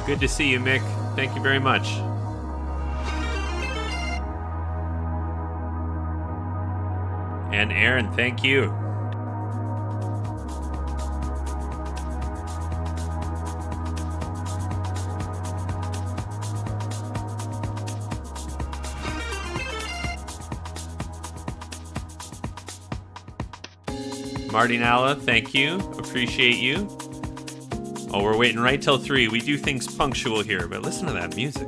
Good to see you, Mick. Thank you very much. And Aaron, thank you. Martinella, thank you. Appreciate you. Oh, we're waiting right till 3. We do things punctual here, but listen to that music.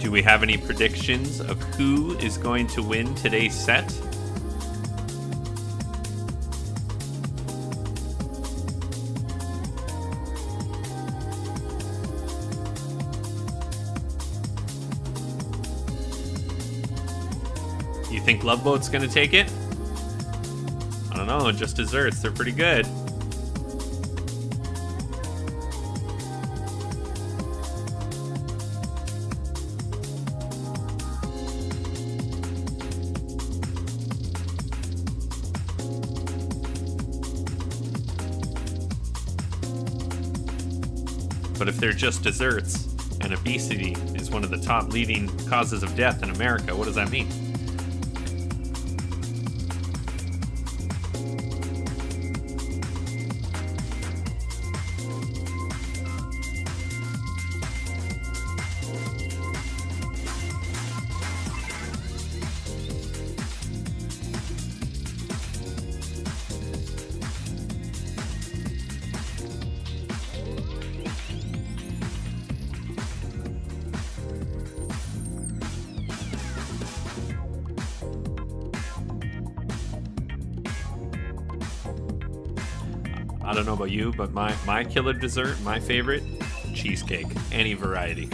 Do we have any predictions of who is going to win today's set? You think LoveBoat's going to take it? I don't know, just desserts. They're pretty good. But if they're just desserts, and obesity is one of the top leading causes of death in America, what does that mean? I don't know about you, but my killer dessert, my favorite, cheesecake, any variety.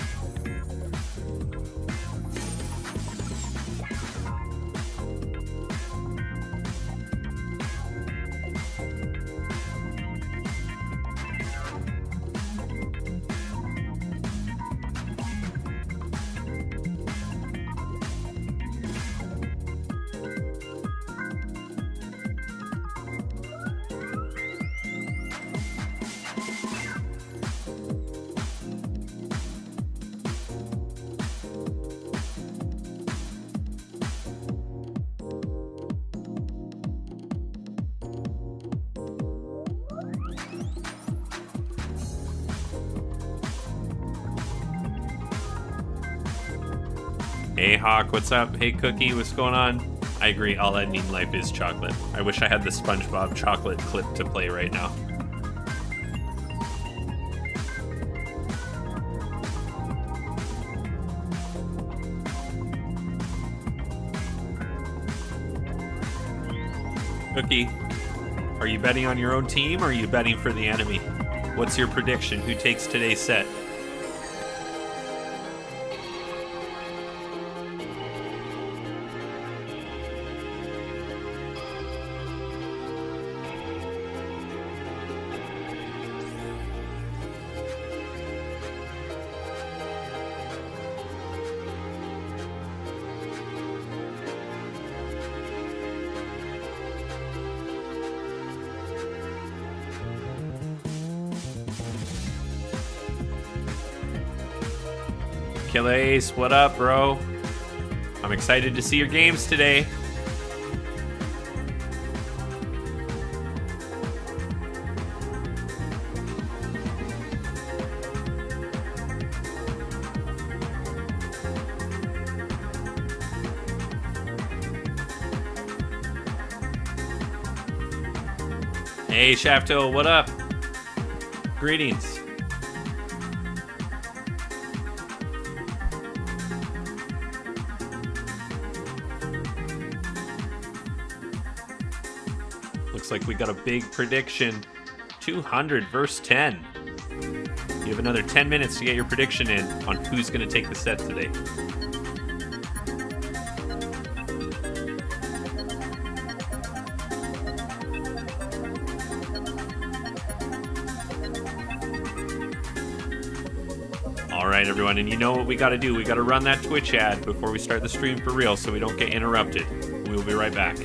Hey Hawk, what's up? Hey Cookie, what's going on? I agree, all I need in life is chocolate. I wish I had the SpongeBob chocolate clip to play right now. Cookie, are you betting on your own team or are you betting for the enemy? What's your prediction? Who takes today's set? Kill Ace, what up, bro? I'm excited to see your games today. Hey, Shafto, what up? Greetings. Looks like we got a big prediction. 200 versus 10. You have another 10 minutes to get your prediction in on who's going to take the set today. All right, everyone, and you know what we got to do. We got to run that Twitch ad before we start the stream for real so we don't get interrupted. We'll be right back.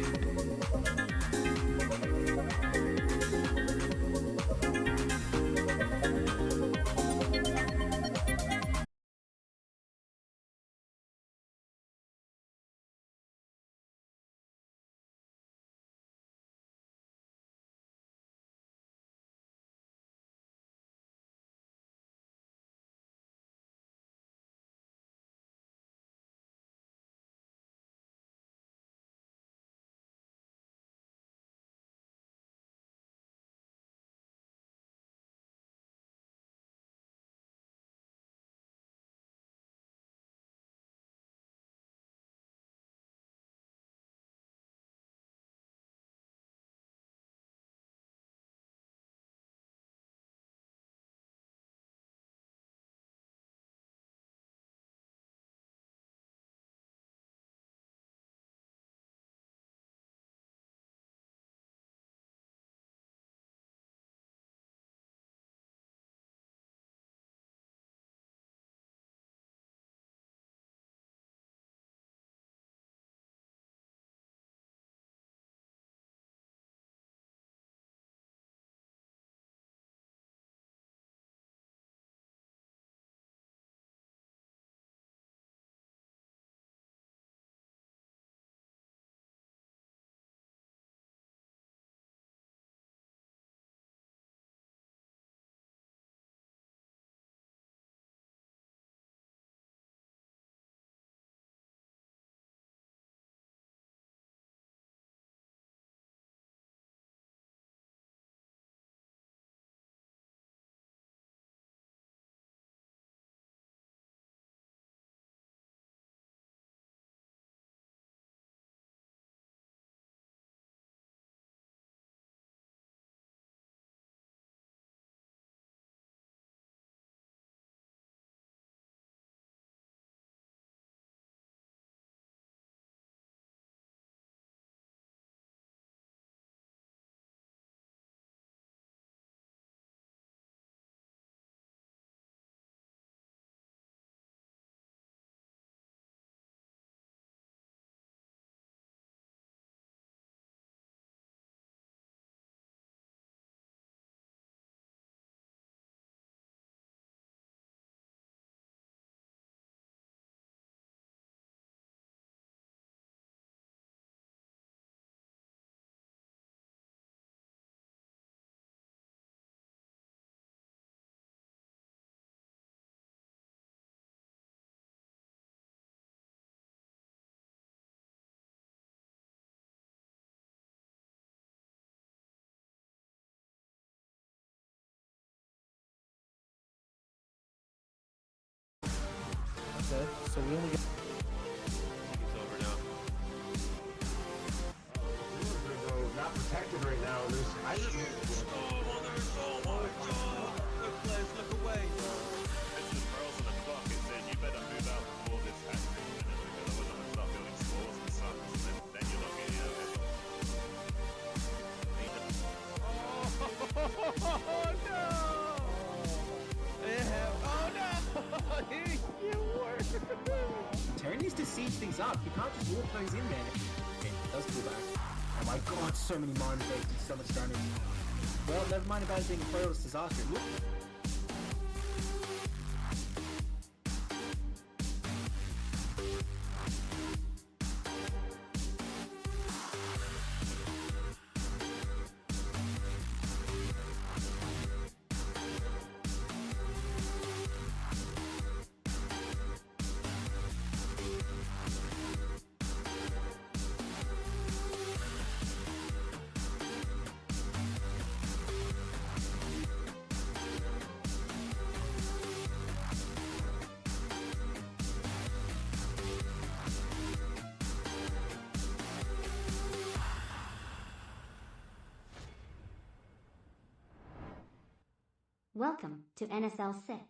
Okay, so we only get... It's over now. Not protected right now. There's I just Look away. This is Pearls on the clock. It said you better move out before this has to be finished because otherwise I'm gonna start building stores and suns and then you're not getting out of it. Oh no! You were. Terry needs to siege things up. You can't just walk things in there. Okay, it does pull back. Oh my god, so many mine fakes and so much damage. Well, never mind about it being a perilous disaster. Look. Welcome to NSL6.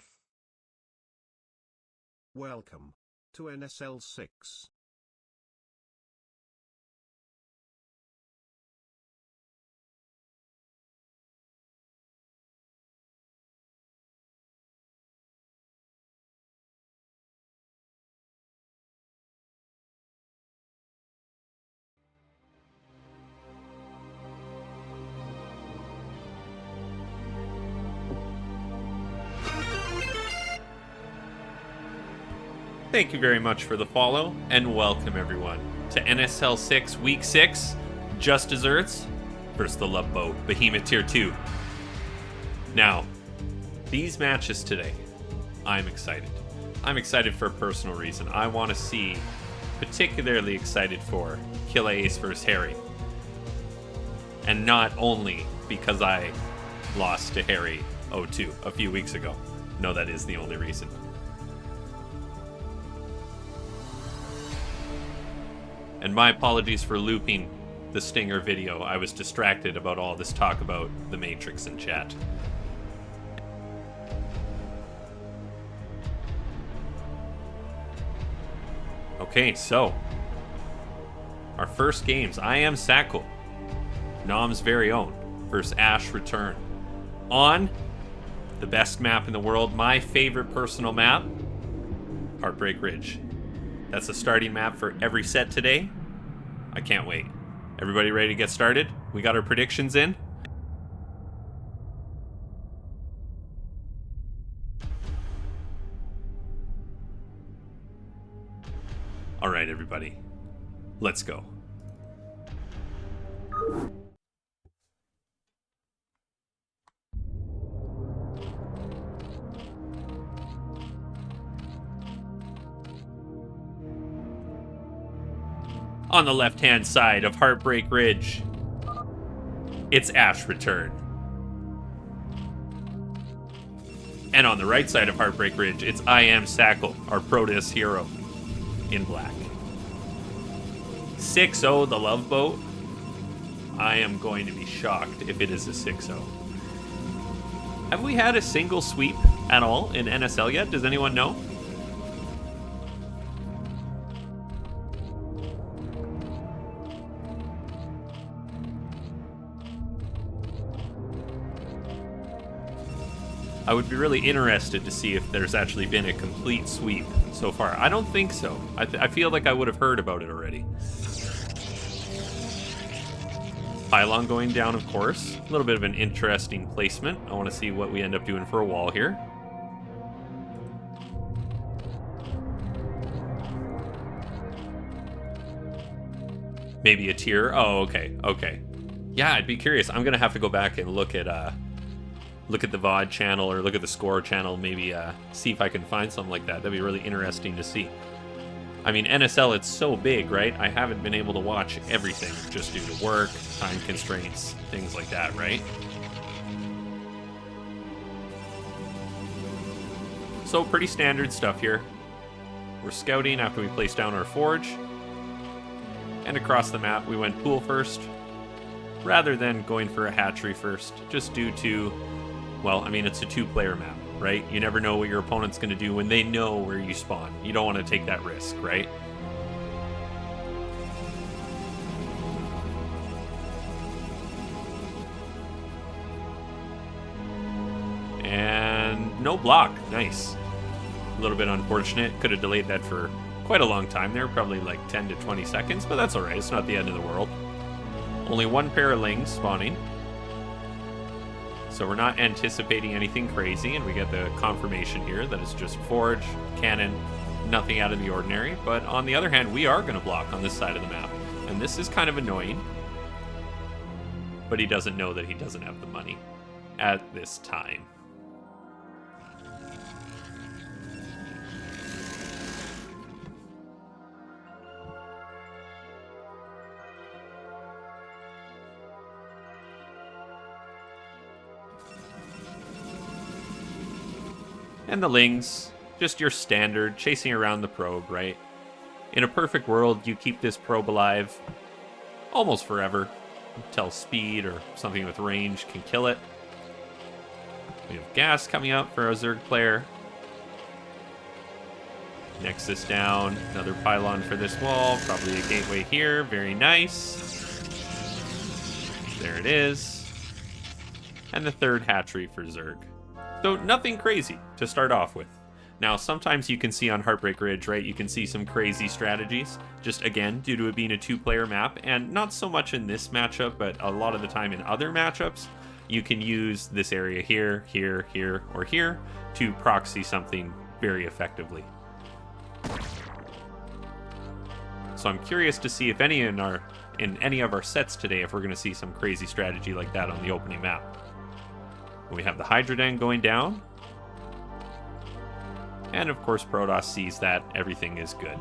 Welcome to NSL6. Thank you very much for the follow, and welcome everyone to NSL6 Week 6, Just Desserts versus the LoveBoat, Behemoth Tier 2. Now, these matches today, I'm excited. I'm excited for a personal reason. I want to see, particularly excited for Killa Ace versus Harry. And not only because I lost to Harry 0-2 a few weeks ago. No, that is the only reason. And my apologies for looping the Stinger video. I was distracted about all this talk about the Matrix in chat. Okay, so our first games, I Am Sakul, Nom's very own, versus Ash Return. On the best map in the world, my favorite personal map, Heartbreak Ridge. That's the starting map for every set today. I can't wait. Everybody ready to get started? We got our predictions in? All right, everybody. Let's go. On the left-hand side of Heartbreak Ridge, it's Ash Return. And on the right side of Heartbreak Ridge, it's I Am Sakul, our Proteus hero, in black. 6-0 the LoveBoat. I am going to be shocked if it is a 6-0. Have we had a single sweep at all in NSL yet? Does anyone know? I would be really interested to see if there's actually been a complete sweep so far. I don't think so. I feel like I would have heard about it already. Pylon going down, of course. A little bit of an interesting placement. I want to see what we end up doing for a wall here. Maybe a tier. Oh, okay. Okay. Yeah, I'd be curious. I'm going to have to go back and look at the VOD channel or look at the score channel, maybe see if I can find something like that. That'd be really interesting to see. I mean, NSL, it's so big, right? I haven't been able to watch everything just due to work, time constraints, things like that, right? So pretty standard stuff here. We're scouting after we place down our forge. And across the map, we went pool first, rather than going for a hatchery first, just due to, well, I mean, it's a two-player map, right? You never know what your opponent's going to do when they know where you spawn. You don't want to take that risk, right? And no block. Nice. A little bit unfortunate. Could have delayed that for quite a long time there, probably like 10 to 20 seconds, but that's all right. It's not the end of the world. Only one pair of lings spawning. So we're not anticipating anything crazy, and we get the confirmation here that it's just forge, cannon, nothing out of the ordinary. But on the other hand, we are going to block on this side of the map, and this is kind of annoying. But he doesn't know that he doesn't have the money at this time. And the lings, just your standard, chasing around the probe, right? In a perfect world, you keep this probe alive almost forever, until speed or something with range can kill it. We have gas coming up for our Zerg player. Nexus down. Another pylon for this wall. Probably a gateway here. Very nice. There it is. And the third hatchery for Zerg. So nothing crazy to start off with. Now, sometimes you can see on Heartbreak Ridge, right, you can see some crazy strategies, just again, due to it being a 2-player map, and not so much in this matchup, but a lot of the time in other matchups, you can use this area here, here, here, or here to proxy something very effectively. So I'm curious to see if any in any of our sets today, if we're going to see some crazy strategy like that on the opening map. We have the Hydra Den going down. And of course, Protoss sees that everything is good.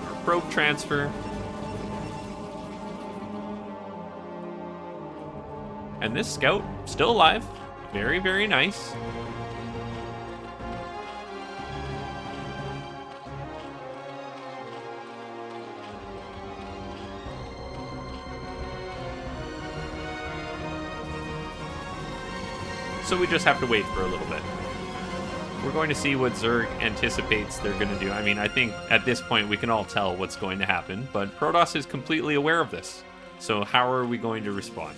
Our probe transfer. And this scout, still alive. Very, very nice. So we just have to wait for a little bit. We're going to see what Zerg anticipates they're going to do. I mean, I think at this point we can all tell what's going to happen, but Protoss is completely aware of this. So how are we going to respond?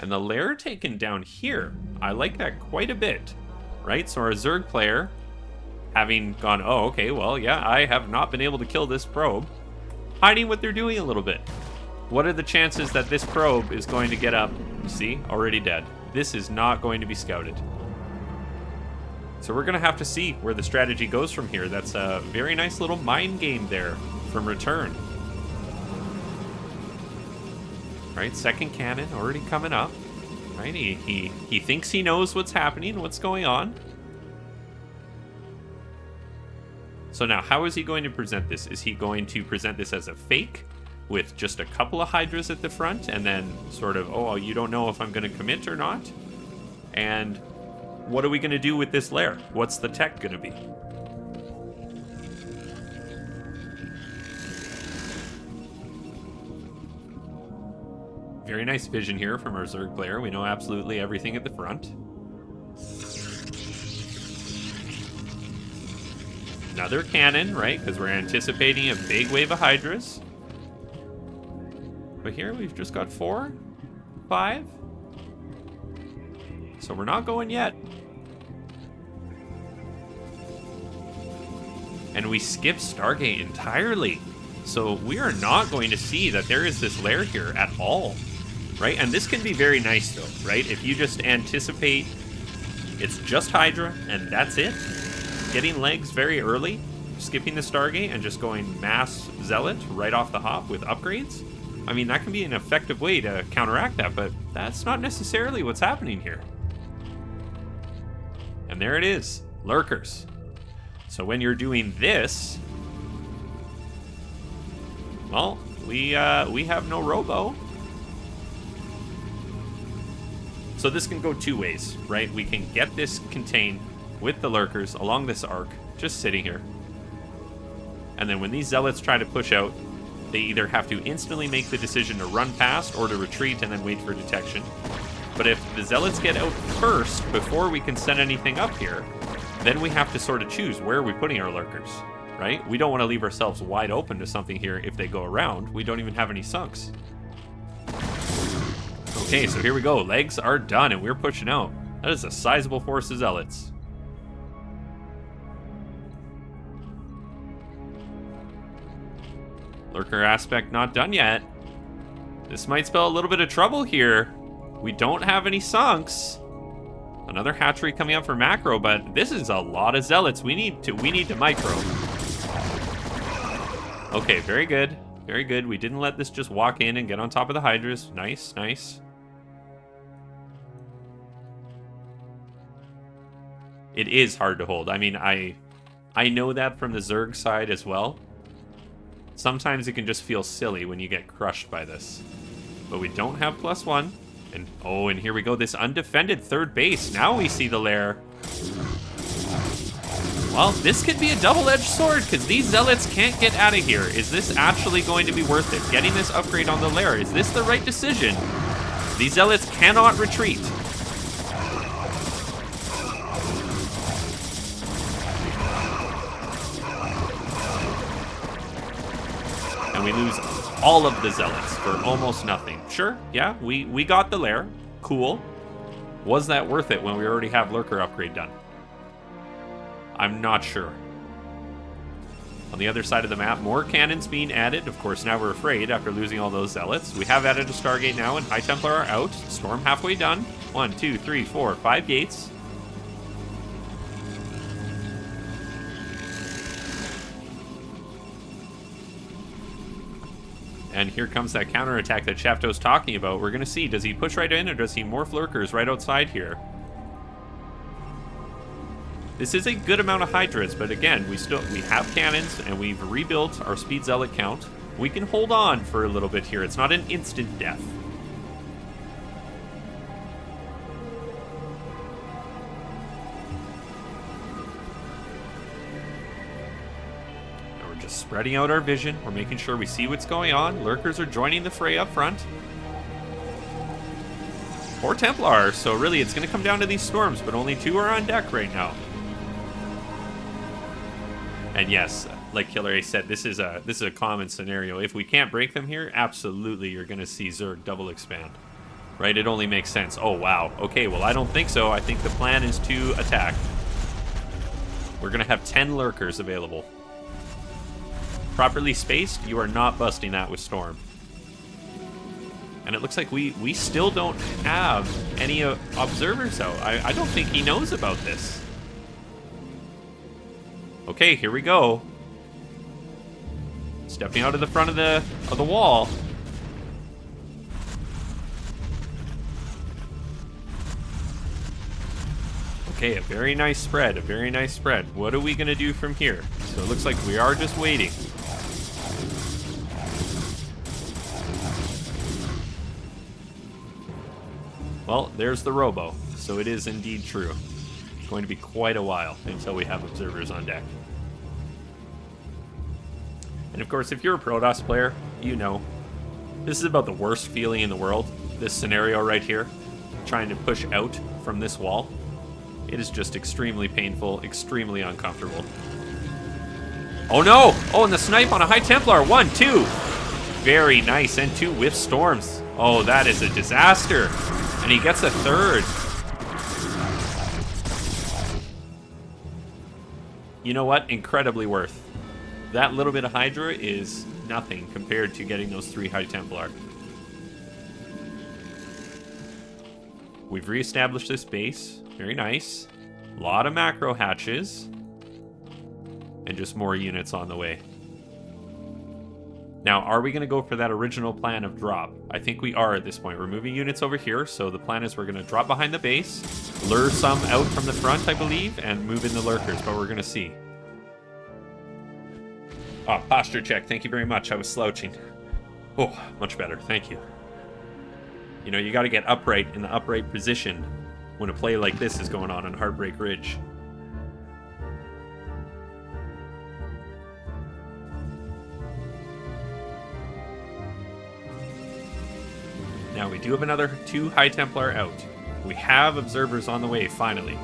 And the lair taken down here, I like that quite a bit, right? So our Zerg player, having gone, oh, okay, well, yeah, I have not been able to kill this probe, hiding what they're doing a little bit. What are the chances that this probe is going to get up? You see, already dead. This is not going to be scouted. So we're going to have to see where the strategy goes from here. That's a very nice little mind game there from Return. Right, second cannon already coming up. Right, he thinks he knows what's happening, what's going on. So now, how is he going to present this? Is he going to present this as a fake with just a couple of Hydras at the front and then sort of, oh, you don't know if I'm going to commit or not? And what are we going to do with this lair? What's the tech going to be? Very nice vision here from our Zerg player. We know absolutely everything at the front. Another cannon, right? Because we're anticipating a big wave of Hydras. But here we've just got 4, 5. So we're not going yet. And we skip Stargate entirely. So we are not going to see that there is this lair here at all. Right? And this can be very nice though, right? If you just anticipate it's just Hydra and that's it. Getting legs very early, skipping the Stargate and just going mass Zealot right off the hop with upgrades. I mean, that can be an effective way to counteract that, but that's not necessarily what's happening here. And there it is, Lurkers. So when you're doing this, well, we have no robo. So this can go two ways, right? We can get this contained with the Lurkers along this arc, just sitting here. And then when these Zealots try to push out, they either have to instantly make the decision to run past or to retreat and then wait for detection. But if the Zealots get out first before we can send anything up here, then we have to sort of choose where are we putting our Lurkers, right? We don't want to leave ourselves wide open to something here if they go around. We don't even have any sunks. Okay, so here we go. Legs are done, and we're pushing out. That is a sizable force of Zealots. Lurker aspect not done yet. This might spell a little bit of trouble here. We don't have any sunks. Another hatchery coming up for macro, but this is a lot of Zealots. We need to micro. Okay, very good. Very good. We didn't let this just walk in and get on top of the Hydras. Nice, nice. It is hard to hold. I mean, I know that from the Zerg side as well. Sometimes it can just feel silly when you get crushed by this. But we don't have +1. And oh, and here we go. This undefended third base. Now we see the lair. Well, this could be a double-edged sword, because these zealots can't get out of here. Is this actually going to be worth it? Getting this upgrade on the lair, is this the right decision? These zealots cannot retreat. And we lose all of the zealots for almost nothing. Sure, yeah, we got the lair. Cool. Was that worth it when we already have lurker upgrade done? I'm not sure. On the other side of the map, more cannons being added. Of course, now we're afraid after losing all those zealots. We have added a Stargate now, and High Templar are out. Storm halfway done. 1, 2, 3, 4, 5 gates. And here comes that counterattack that Shafto's talking about. We're going to see, does he push right in, or does he morph lurkers right outside here? This is a good amount of Hydras, but again, we have cannons, and we've rebuilt our speed zealot count. We can hold on for a little bit here. It's not an instant death. And we're just spreading out our vision. We're making sure we see what's going on. Lurkers are joining the fray up front. Poor Templar, so really it's going to come down to these storms, but only 2 are on deck right now. And yes, like Killer Ace said, this is a common scenario. If we can't break them here, absolutely you're going to see Zerg double expand. Right? It only makes sense. Oh, wow. Okay, well, I don't think so. I think the plan is to attack. We're going to have 10 lurkers available. Properly spaced, you are not busting that with Storm. And it looks like we still don't have any observers out. I don't think he knows about this. Okay, here we go. Stepping out of the front of the wall. Okay, a very nice spread, a very nice spread. What are we going to do from here? So it looks like we are just waiting. Well, there's the robo, so it is indeed true. It's going to be quite a while until we have observers on deck. And of course, if you're a Protoss player, you know, this is about the worst feeling in the world, this scenario right here, trying to push out from this wall. It is just extremely painful, extremely uncomfortable. Oh no! Oh, and the snipe on a High Templar, 1, 2! Very nice, and 2 whiff storms. Oh, that is a disaster. And he gets a 3rd. You know what? Incredibly worth. That little bit of Hydra is nothing compared to getting those 3 High Templar. We've reestablished this base. Very nice. A lot of macro hatches. And just more units on the way. Now, are we going to go for that original plan of drop? I think we are at this point. We're moving units over here, so the plan is we're going to drop behind the base, lure some out from the front, I believe, and move in the lurkers, but we're going to see. Oh, posture check. Thank you very much. I was slouching. Oh, much better. Thank you. You know, you got to get upright in the upright position when a play like this is going on Heartbreak Ridge. Now, we do have another 2 High Templar out. We have observers on the way, finally.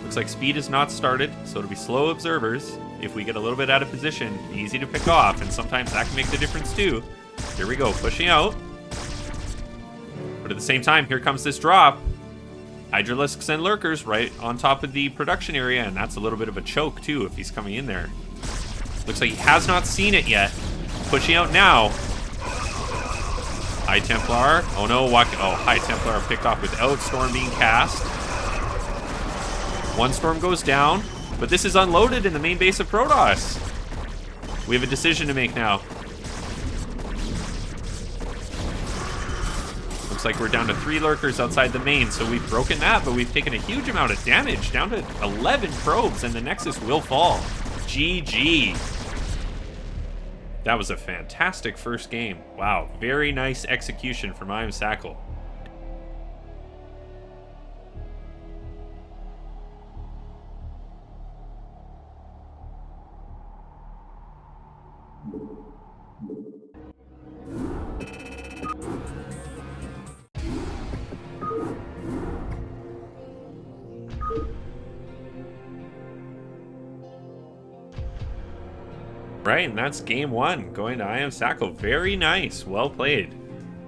Looks like speed is not started, so it'll be slow observers. If we get a little bit out of position, easy to pick off, and sometimes that can make the difference too. Here we go, pushing out. But at the same time, here comes this drop. Hydralisks and lurkers right on top of the production area, and that's a little bit of a choke too if he's coming in there. Looks like he has not seen it yet. Pushing out now. High Templar. Oh no, High Templar picked off without Storm being cast. 1 Storm goes down, but this is unloaded in the main base of Protoss. We have a decision to make now. Looks like we're down to 3 lurkers outside the main, so we've broken that, but we've taken a huge amount of damage, down to 11 probes, and the Nexus will fall. GG. That was a fantastic first game. Wow, very nice execution from I Am Sackle. Right, and that's game one, going to I Am Sacco. Very nice, well played.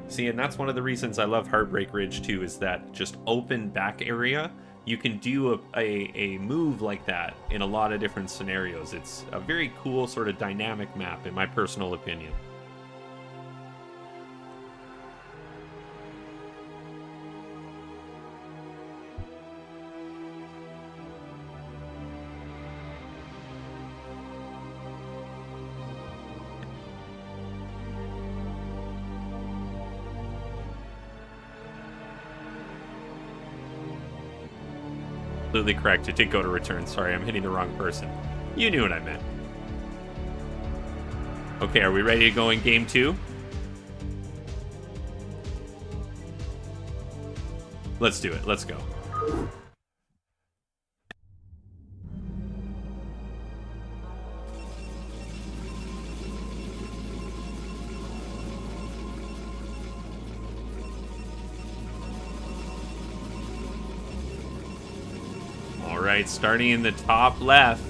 See, and that's one of the reasons I love Heartbreak Ridge too, is that just open back area. You can do a move like that in a lot of different scenarios. It's a very cool sort of dynamic map, in my personal opinion. Absolutely correct. It did go to return. Sorry, I'm hitting the wrong person. You knew what I meant. Okay, are we ready to go in game two? Let's do it. Let's go. Alright, starting in the top left,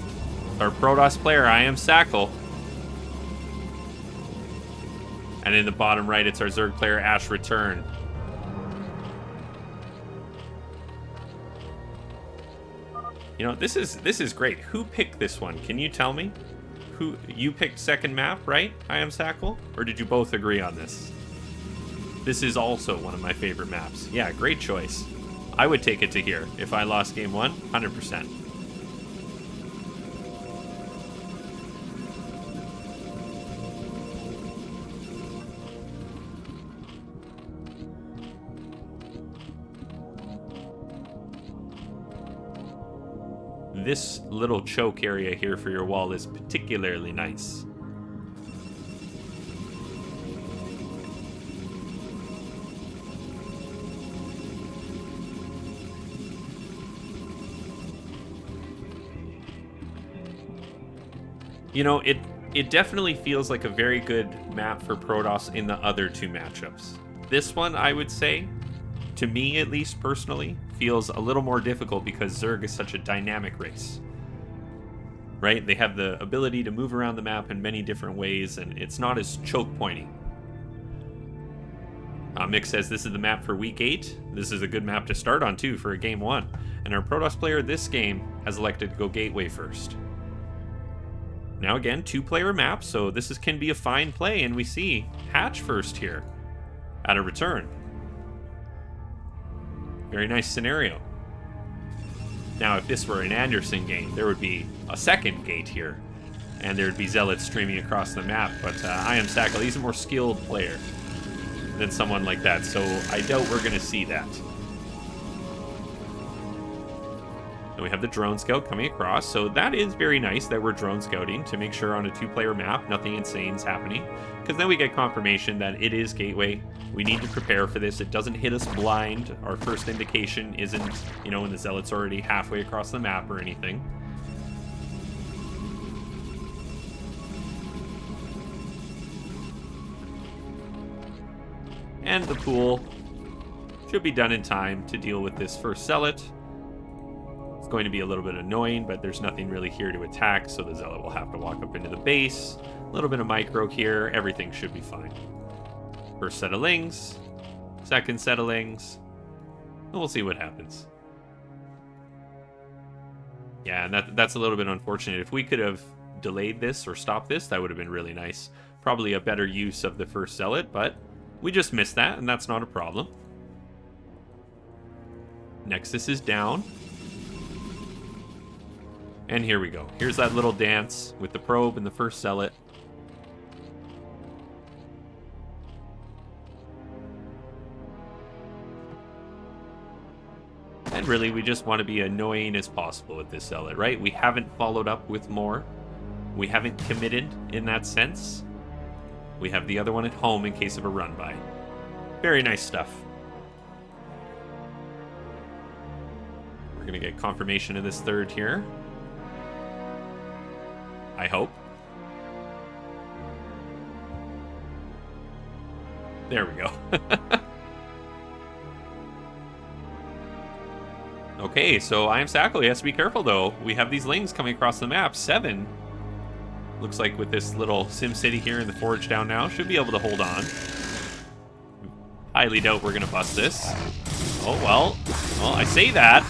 our Protoss player, I Am Sacco. And in the bottom right, it's our Zerg player, Ash Return. You know, this is great. Who picked this one? Can you tell me? Who you picked second map, right? I Am Sacco? Or did you both agree on this? This is also one of my favorite maps. Yeah, great choice. I would take it to here if I lost game one, 100%. This little choke area here for your wall is particularly nice. You know, it definitely feels like a very good map for Protoss in the other two matchups. This one, I would say, to me at least personally, feels a little more difficult because Zerg is such a dynamic race. Right? They have the ability to move around the map in many different ways, and it's not as choke pointy. Mick says this is the map for week 8. This is a good map to start on too for a game 1. And our Protoss player this game has elected to go Gateway first. Now again, 2-player map, so this can be a fine play, and we see Hatch first here at a return. Very nice scenario. Now, if this were an Anderson game, there would be a second gate here, and there would be Zealots streaming across the map, but I Am Sacco, he's a more skilled player than someone like that, so I doubt we're going to see that. And we have the drone scout coming across, so that is very nice that we're drone scouting to make sure on a 2-player map nothing insane is happening, because then we get confirmation that it is Gateway. We need to prepare for this. It doesn't hit us blind. Our first indication isn't, you know, when the Zealot's already halfway across the map or anything. And the pool should be done in time to deal with this first Zealot. It's going to be a little bit annoying, but there's nothing really here to attack, so the Zealot will have to walk up into the base. A little bit of micro here. Everything should be fine. First set of lings. Second set of lings. And we'll see what happens. Yeah, and that's a little bit unfortunate. If we could have delayed this or stopped this, that would have been really nice. Probably a better use of the first Zealot, but we just missed that, and that's not a problem. Nexus is down. And here we go. Here's that little dance with the probe and the first Zealot. And really, we just want to be annoying as possible with this Zealot, right? We haven't followed up with more. We haven't committed in that sense. We have the other one at home in case of a run-by. Very nice stuff. We're going to get confirmation of this third here. I hope. There we go. Okay, so I am Sackle. He has to be careful, though. We have these lings coming across the map. 7. Looks like with this little Sim City here in the forge down now, should be able to hold on. Highly doubt we're going to bust this. Oh, well. Well, I say that.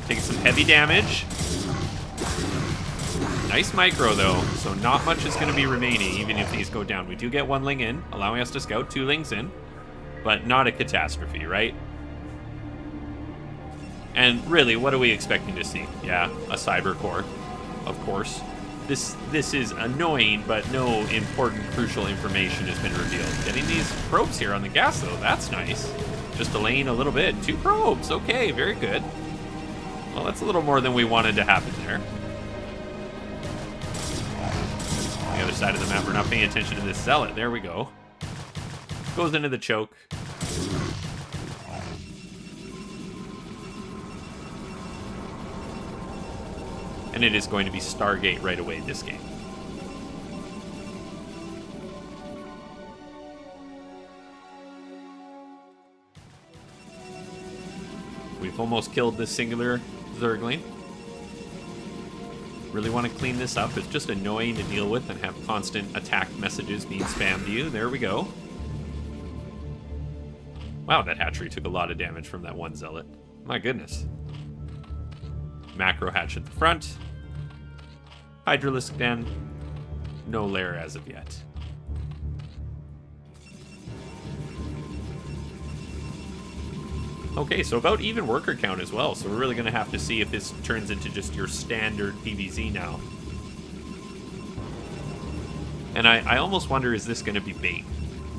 Taking some heavy damage. Nice micro, though, so not much is going to be remaining, even if these go down. We do get 1 ling in, allowing us to scout 2 lings in, but not a catastrophe, right? And really, what are we expecting to see? Yeah, a cyber core, of course. This is annoying, but no important, crucial information has been revealed. Getting these probes here on the gas, though, that's nice. Just delaying a little bit. 2 probes, okay, very good. Well, that's a little more than we wanted to happen there. On the other side of the map, we're not paying attention to this zealot. There we go. Goes into the choke. And it is going to be Stargate right away this game. We've almost killed this singular Zergling. Really want to clean this up. It's just annoying to deal with and have constant attack messages being spammed to you. There we go. Wow, that hatchery took a lot of damage from that one zealot. My goodness. Macro hatch at the front. Hydralisk den. No lair as of yet. Okay, so about even worker count as well, so we're really going to have to see if this turns into just your standard PvZ now. And I almost wonder, is this going to be bait?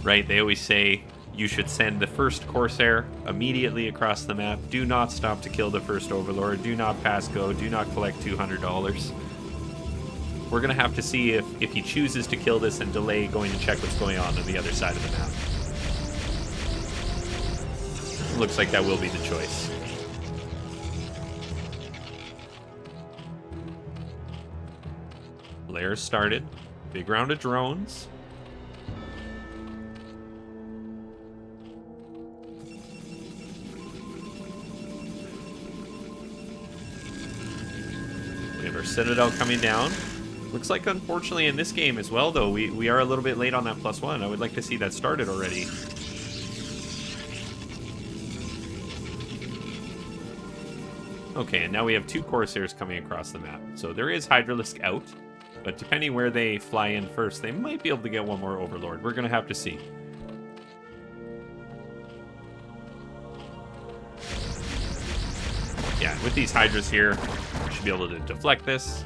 Right? They always say you should send the first Corsair immediately across the map. Do not stop to kill the first Overlord. Do not pass go. Do not collect $200. We're going to have to see if he chooses to kill this and delay going to check what's going on the other side of the map. Looks like that will be the choice. Lair started. Big round of drones. We have our Citadel coming down. Looks like, unfortunately, in this game as well, though, we are a little bit late on that +1. I would like to see that started already. Okay, and now we have 2 Corsairs coming across the map. So there is Hydralisk out, but depending where they fly in first, they might be able to get 1 more Overlord. We're going to have to see. Yeah, with these Hydras here, we should be able to deflect this.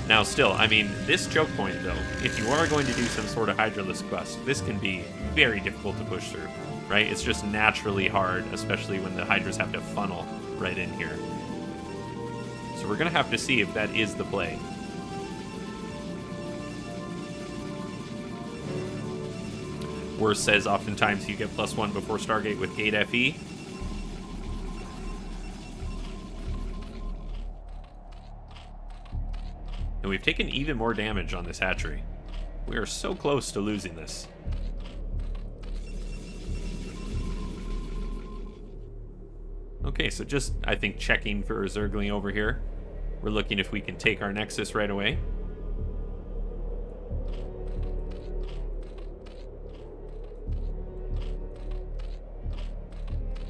Now still, I mean, this choke point though, if you are going to do some sort of Hydralisk bust, this can be very difficult to push through, right? It's just naturally hard, especially when the Hydras have to funnel right in here. So we're going to have to see if that is the play. Worse says oftentimes you get +1 before Stargate with Gate FE. And we've taken even more damage on this hatchery. We are so close to losing this. Okay, so just, I think, checking for a Zergling over here. We're looking if we can take our Nexus right away.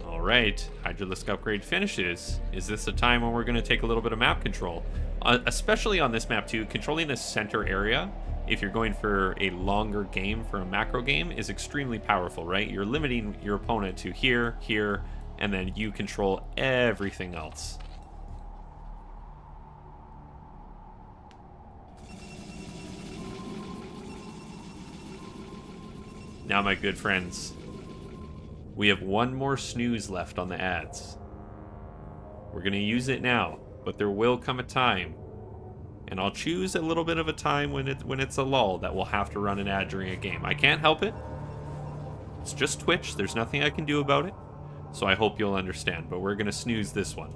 Alright, Hydralisk upgrade finishes. Is this a time when we're going to take a little bit of map control? Especially on this map too, controlling the center area, if you're going for a longer game, for a macro game, is extremely powerful, right? You're limiting your opponent to here, here, and then you control everything else. Now, my good friends, we have 1 more snooze left on the ads. We're going to use it now, but there will come a time, and I'll choose a little bit of a time when it's a lull that we'll have to run an ad during a game. I can't help it. It's just Twitch. There's nothing I can do about it. So I hope you'll understand, but we're going to snooze this one.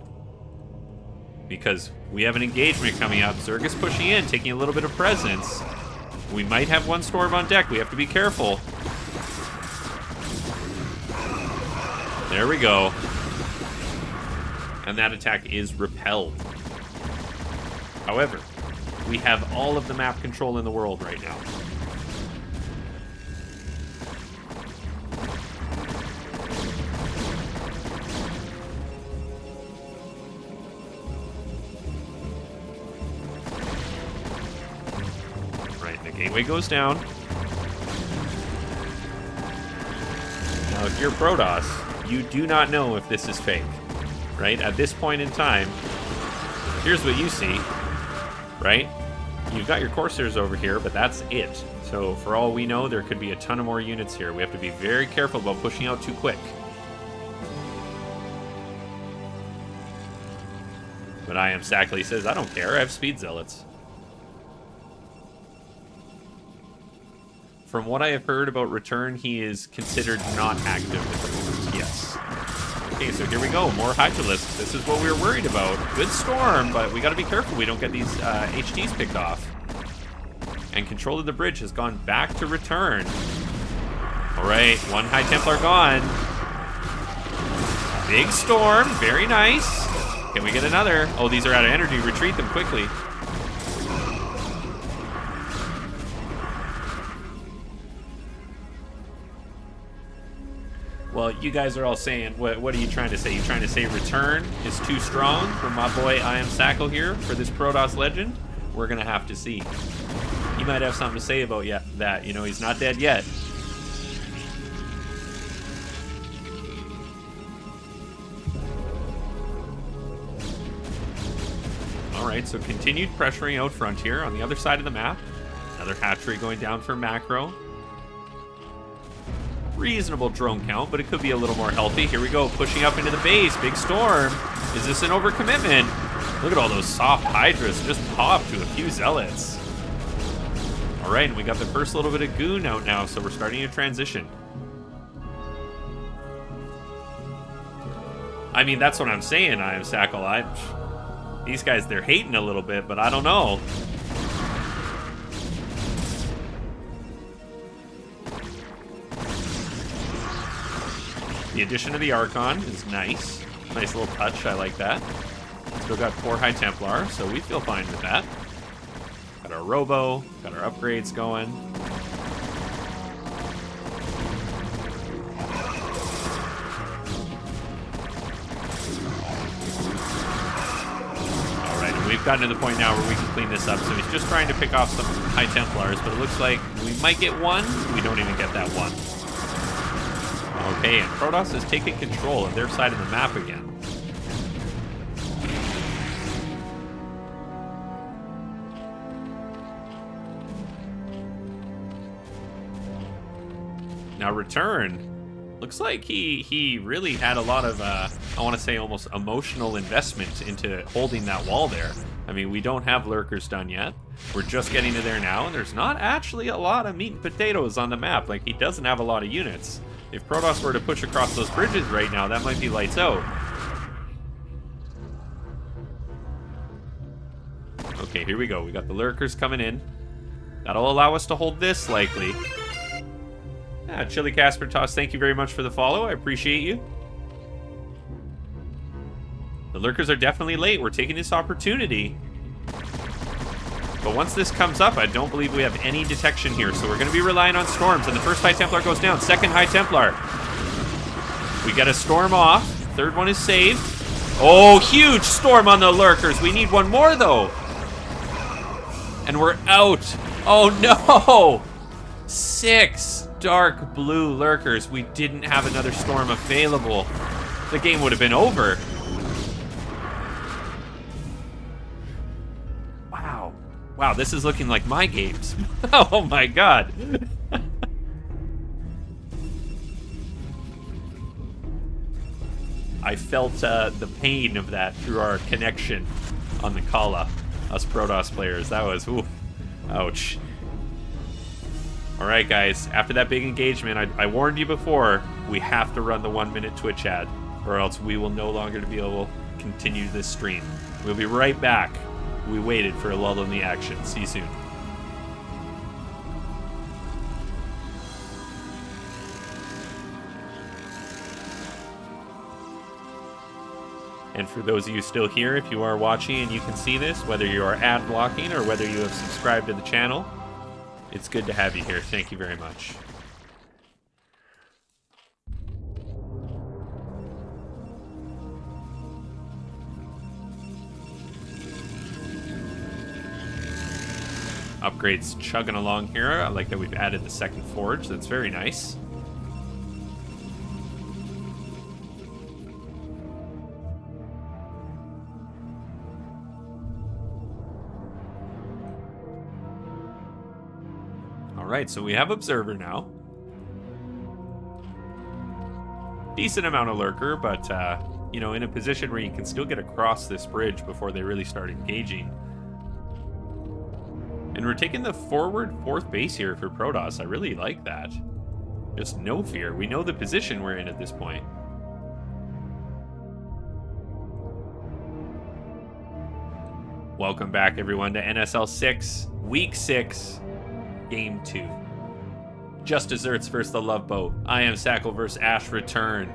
because we have an engagement coming up. Zerg is pushing in, taking a little bit of presence. We might have one storm on deck. We have to be careful. There we go. And that attack is repelled. However, we have all of the map control in the world right now. Right, the gateway goes down. Now, if you're Protoss, you do not know if this is fake, right? At this point in time, here's what you see, right? You've got your Corsairs over here, but that's it. So for all we know, there could be a ton of more units here. We have to be very careful about pushing out too quick. But I Am Sackley says, I don't care, I have speed zealots. From what I have heard about Return, he is considered not active at the moment, yes. Okay, so here we go, more Hydralisks. This is what we were worried about. Good storm, but we gotta be careful we don't get these HTs picked off. And control of the bridge has gone back to Return. Alright, one High Templar gone. Big storm, very nice. Can we get another? Oh, these are out of energy, retreat them quickly. Well, you guys are all saying, what are you trying to say? You trying to say Return is too strong for my boy I Am Sackle here for this Protoss legend? We're going to have to see. He might have something to say about that. You know, he's not dead yet. Alright, so continued pressuring out front here on the other side of the map. Another hatchery going down for macro. Reasonable drone count, but it could be a little more healthy. Here we go, pushing up into the base. Big storm. Is this an overcommitment? Look at all those soft Hydras just popped to a few zealots. All right, and we got the first little bit of goon out now, so we're starting to transition. I mean, that's what I'm saying, I Am Sackle. These guys, they're hating a little bit, but I don't know. The addition of the Archon is nice. Nice little touch, I like that. Still got 4 High Templar, so we feel fine with that. Got our Robo, got our upgrades going. Alright, and we've gotten to the point now where we can clean this up, so he's just trying to pick off some High Templars, but it looks like we might get one. We don't even get that one. Okay, and Protoss is taking control of their side of the map again. Now Return, looks like he really had a lot of, I want to say almost emotional investment into holding that wall there. I mean, we don't have lurkers done yet. We're just getting to there now, and there's not actually a lot of meat and potatoes on the map. Like, he doesn't have a lot of units. If Protoss were to push across those bridges right now, that might be lights out. Okay, here we go. We got the lurkers coming in. That'll allow us to hold this, likely. Yeah, Chili Casper Toss, thank you very much for the follow. I appreciate you. The lurkers are definitely late. We're taking this opportunity. But once this comes up, I don't believe we have any detection here, so we're going to be relying on storms. And the first High Templar goes down. Second High Templar. We got a storm off. Third one is saved. Oh, huge storm on the lurkers. We need one more, though. And we're out. Oh, no. 6 dark blue lurkers. We didn't have another storm available. The game would have been over. Wow, this is looking like my games. Oh my god. I felt the pain of that through our connection on the Kala, us Protoss players. That was, ooh, ouch. Alright guys, after that big engagement, I warned you before, we have to run the 1-minute Twitch ad, or else we will no longer be able to continue this stream. We'll be right back. We waited for a lull in the action. See you soon. And for those of you still here, if you are watching and you can see this, whether you are ad blocking or whether you have subscribed to the channel, it's good to have you here. Thank you very much. Upgrades chugging along here. I like that we've added the second forge. That's very nice. Alright, so we have Observer now. Decent amount of Lurker, but, you know, in a position where you can still get across this bridge before they really start engaging. And we're taking the forward 4th base here for Protoss. I really like that. Just no fear. We know the position we're in at this point. Welcome back, everyone, to NSL6, Week 6, Game 2. Just Desserts versus the LoveBoat. I am Sackle versus Ash return.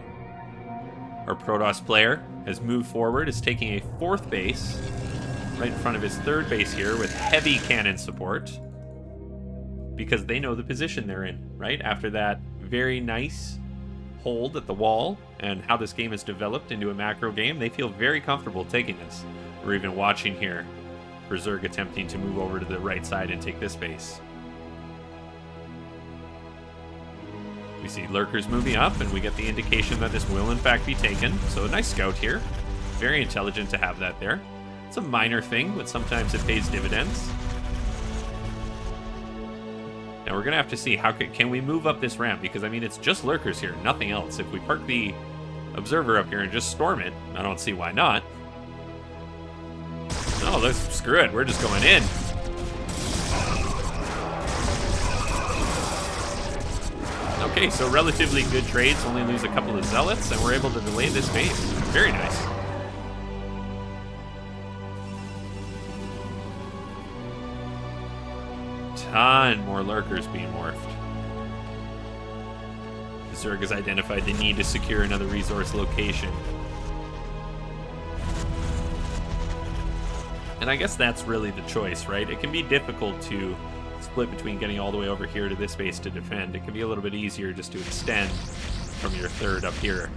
Our Protoss player has moved forward, is taking a 4th base right in front of his 3rd base here with heavy cannon support because they know the position they're in, right? After that very nice hold at the wall and how this game has developed into a macro game, they feel very comfortable taking this. We're even watching here for Zerg attempting to move over to the right side and take this base. We see Lurkers moving up, and we get the indication that this will in fact be taken. So a nice scout here. Very intelligent to have that there. It's a minor thing, but sometimes it pays dividends. Now we're going to have to see, how can we move up this ramp? Because, I mean, it's just Lurkers here, nothing else. If we park the Observer up here and just storm it, I don't see why not. No, let's screw it. We're just going in. Okay, so relatively good trades. Only lose a couple of Zealots, and we're able to delay this base. Very nice. Ton more Lurkers being morphed. Zerg has identified the need to secure another resource location. And I guess that's really the choice, right? It can be difficult to split between getting all the way over here to this base to defend. It can be a little bit easier just to extend from your 3rd up here.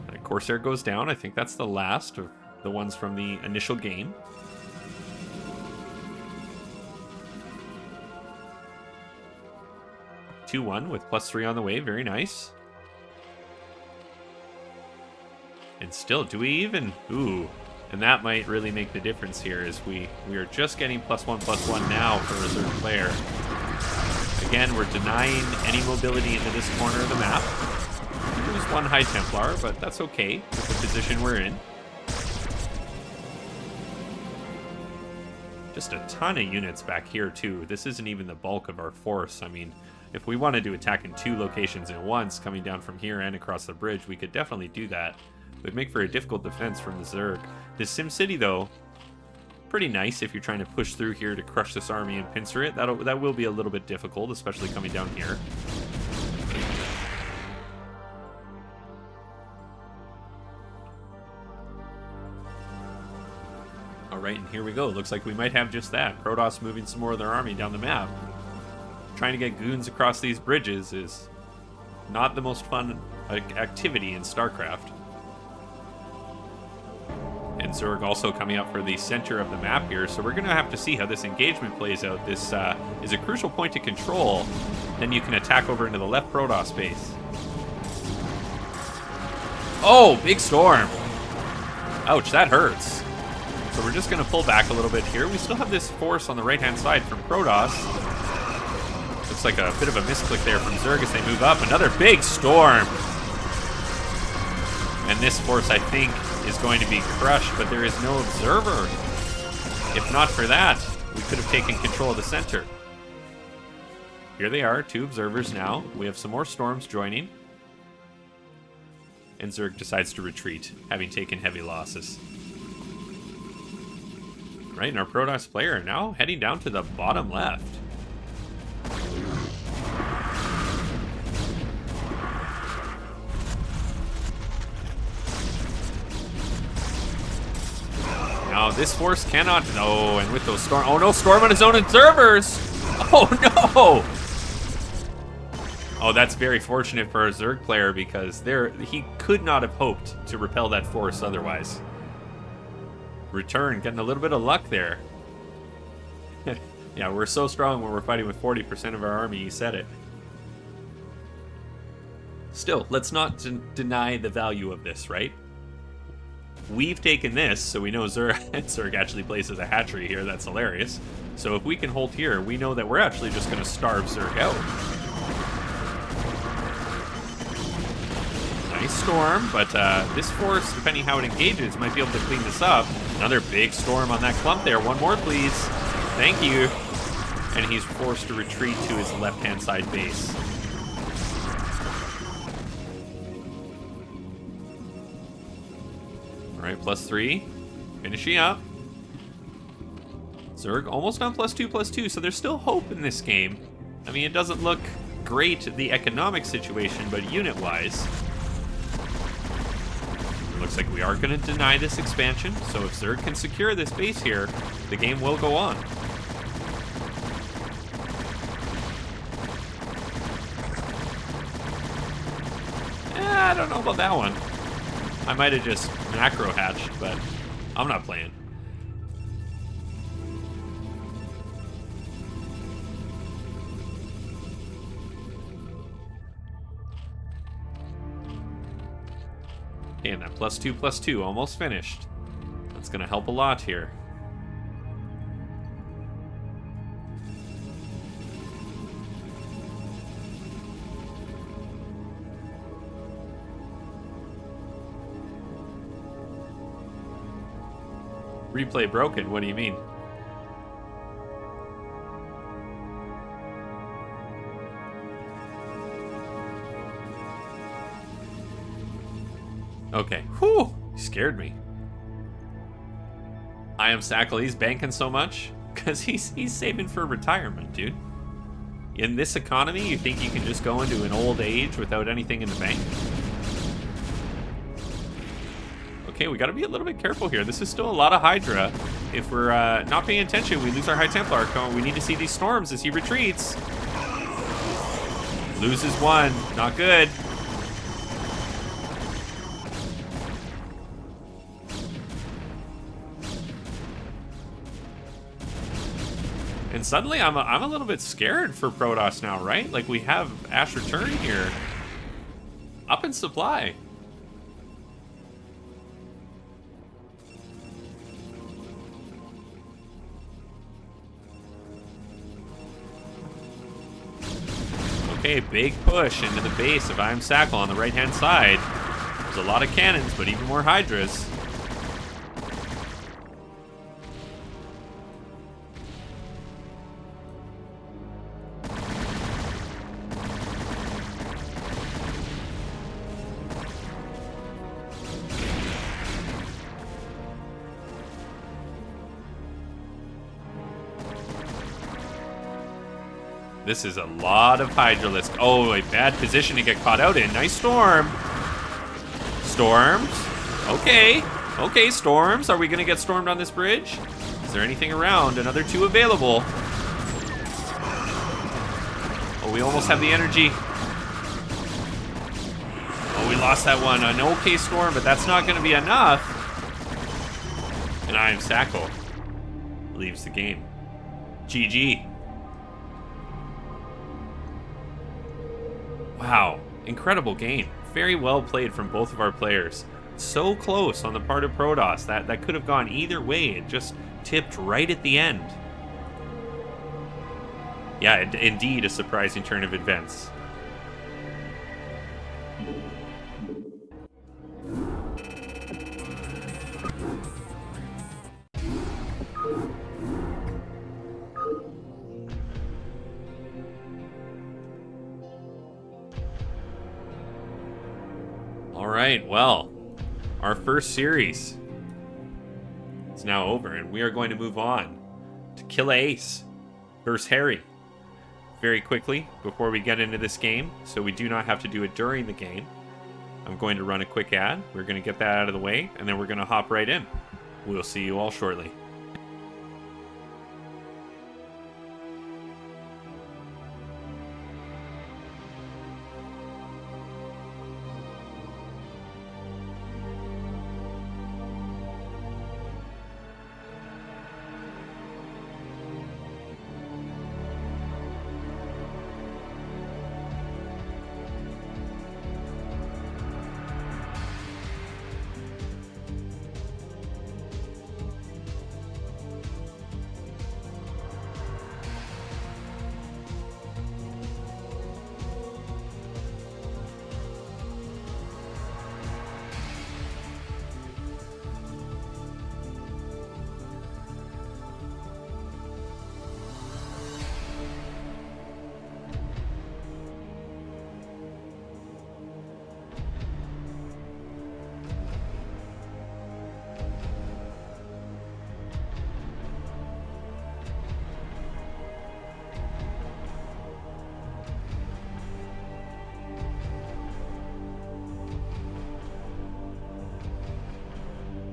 And Corsair goes down. I think that's the last of the ones from the initial game. +2-1 with +3 on the way. Very nice. And still, do we even... Ooh. And that might really make the difference here, is we are just getting +1/+1 now for a reserve player. Again, we're denying any mobility into this corner of the map. There's one High Templar, but that's okay with the position we're in. Just a ton of units back here, too. This isn't even the bulk of our force. I mean, if we wanted to attack in 2 locations at once, coming down from here and across the bridge, we could definitely do that. It would make for a difficult defense from the Zerg. This SimCity, though, pretty nice if you're trying to push through here to crush this army and pincer it. That will be a little bit difficult, especially coming down here. Alright, and here we go. Looks like we might have just that. Protoss moving some more of their army down the map. Trying to get goons across these bridges is not the most fun activity in StarCraft. And Zerg also coming up for the center of the map here, so we're going to have to see how this engagement plays out. This is a crucial point to control. Then you can attack over into the left Protoss base. Oh, big storm. Ouch, that hurts. So we're just going to pull back a little bit here. We still have this force on the right-hand side from Protoss. Looks like a bit of a misclick there from Zerg as they move up. Another big storm. And this force, I think, is going to be crushed, but there is no Observer. If not for that, we could have taken control of the center. Here they are, 2 Observers now. We have some more storms joining. and Zerg decides to retreat, having taken heavy losses. Right, and our Protoss player now heading down to the bottom left. Now this force cannot. No, and with those storm. Oh no, storm on his own observers. Oh no. Oh, that's very fortunate for a Zerg player because he could not have hoped to repel that force otherwise. Return, getting a little bit of luck there. Yeah, we're so strong when we're fighting with 40% of our army, you said it. Still, let's not deny the value of this, right? We've taken this, so we know Zerg actually places a hatchery here. That's hilarious. So if we can hold here, we know that we're actually just going to starve Zerg out. Nice storm, but this force, depending how it engages, might be able to clean this up. Another big storm on that clump there. One more, please. Thank you. And he's forced to retreat to his left-hand side base. All right, +3. Finishing up. Zerg almost on +2/+2, so there's still hope in this game. I mean, it doesn't look great, the economic situation, but unit-wise, it looks like we are going to deny this expansion. So if Zerg can secure this base here, the game will go on. I don't know about that one. I might have just macro hatched, but I'm not playing. Okay, and that +2/+2 almost finished. That's gonna help a lot here. Replay broken, what do you mean? Okay, whew, scared me. I am Sackle, he's banking so much, because he's saving for retirement, dude. In this economy, you think you can just go into an old age without anything in the bank? Okay, we gotta be a little bit careful here. This is still a lot of Hydra. If we're not paying attention, we lose our High Templar. We need to see these storms as he retreats. Loses one, not good. And suddenly I'm a little bit scared for Protoss now, right? Like we have Ash Return here. Up in supply. Okay, big push into the base of I Am Sackle on the right-hand side. There's a lot of cannons, but even more Hydras. This is a lot of Hydralisk. Oh, a bad position to get caught out in. Nice storm. Storms. Okay. Okay, storms. Are we going to get stormed on this bridge? Is there anything around? Another 2 available. Oh, we almost have the energy. Oh, we lost that one. An okay storm, but that's not going to be enough. And I Am Sackle leaves the game. GG. Wow, incredible game. Very well played from both of our players. So close on the part of Protoss. That could have gone either way. It just tipped right at the end. Yeah, indeed a surprising turn of events. right, well, our first series is now over, and we are going to move on to Killer Ace versus Harry. Very quickly, before we get into this game, so we do not have to do it during the game, I'm going to run a quick ad. We're going to get that out of the way, and then we're going to hop right in. We'll see you all shortly.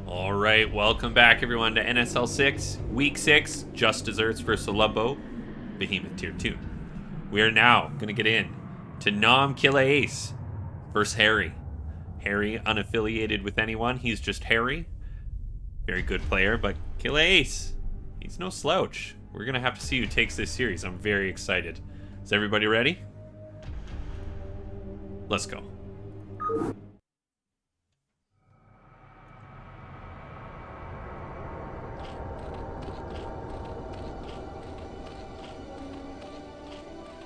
All right, welcome back, everyone, to NSL6, Week 6, Just Desserts versus the LoveBoat, Behemoth Tier 2. We are now going to get in to Nom Killer Ace versus Harry. Harry, unaffiliated with anyone. He's just Harry. Very good player, but Killer Ace, he's no slouch. We're going to have to see who takes this series. I'm very excited. Is everybody ready? Let's go.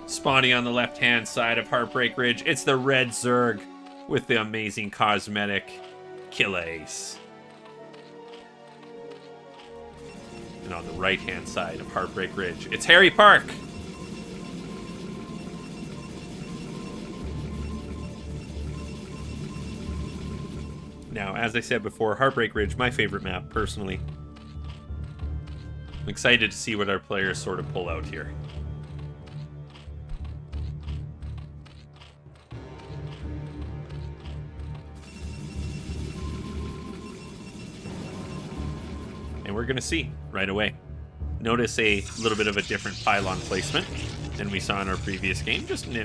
Spawning on the left-hand side of Heartbreak Ridge, it's the red Zerg with the amazing cosmetic Killer Ace. And on the right-hand side of Heartbreak Ridge, it's Harry Park. Now, as I said before, Heartbreak Ridge, my favorite map, personally. I'm excited to see what our players sort of pull out here. And we're going to see right away. Notice a little bit of a different pylon placement than we saw in our previous game. Just an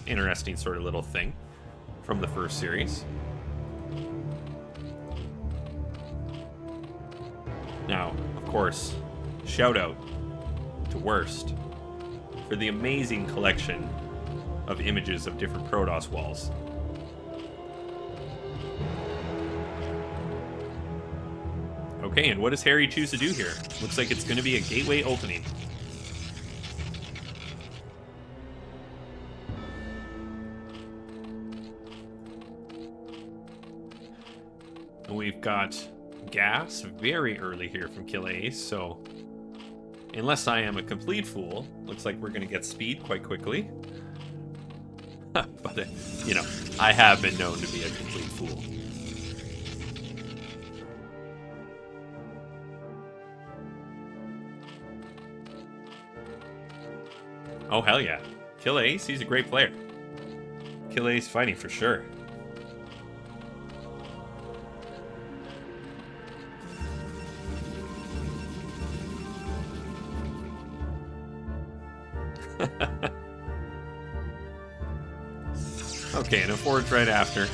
interesting sort of little thing from the first series. Now, of course, shout out to Worst for the amazing collection of images of different Protoss walls. Okay, and what does Harry choose to do here? Looks like it's going to be a gateway opening. And we've got gas very early here from Killer Ace, so unless I am a complete fool, looks like we're going to get speed quite quickly. But, you know, I have been known to be a complete fool. Oh, hell yeah. Killer Ace, he's a great player. Killer Ace fighting for sure. Okay, and a forge right after.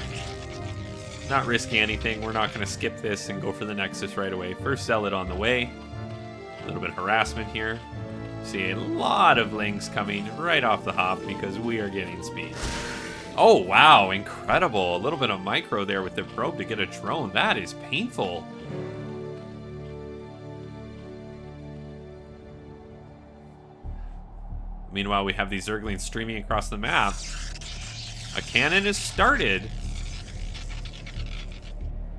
Not risking anything. We're not going to skip this and go for the Nexus right away. First Zealot on the way. A little bit of harassment here. See a lot of Lings coming right off the hop because we are getting speed. Oh, wow. Incredible. A little bit of micro there with the probe to get a drone. That is painful. Meanwhile, we have these Zerglings streaming across the map. A cannon is started.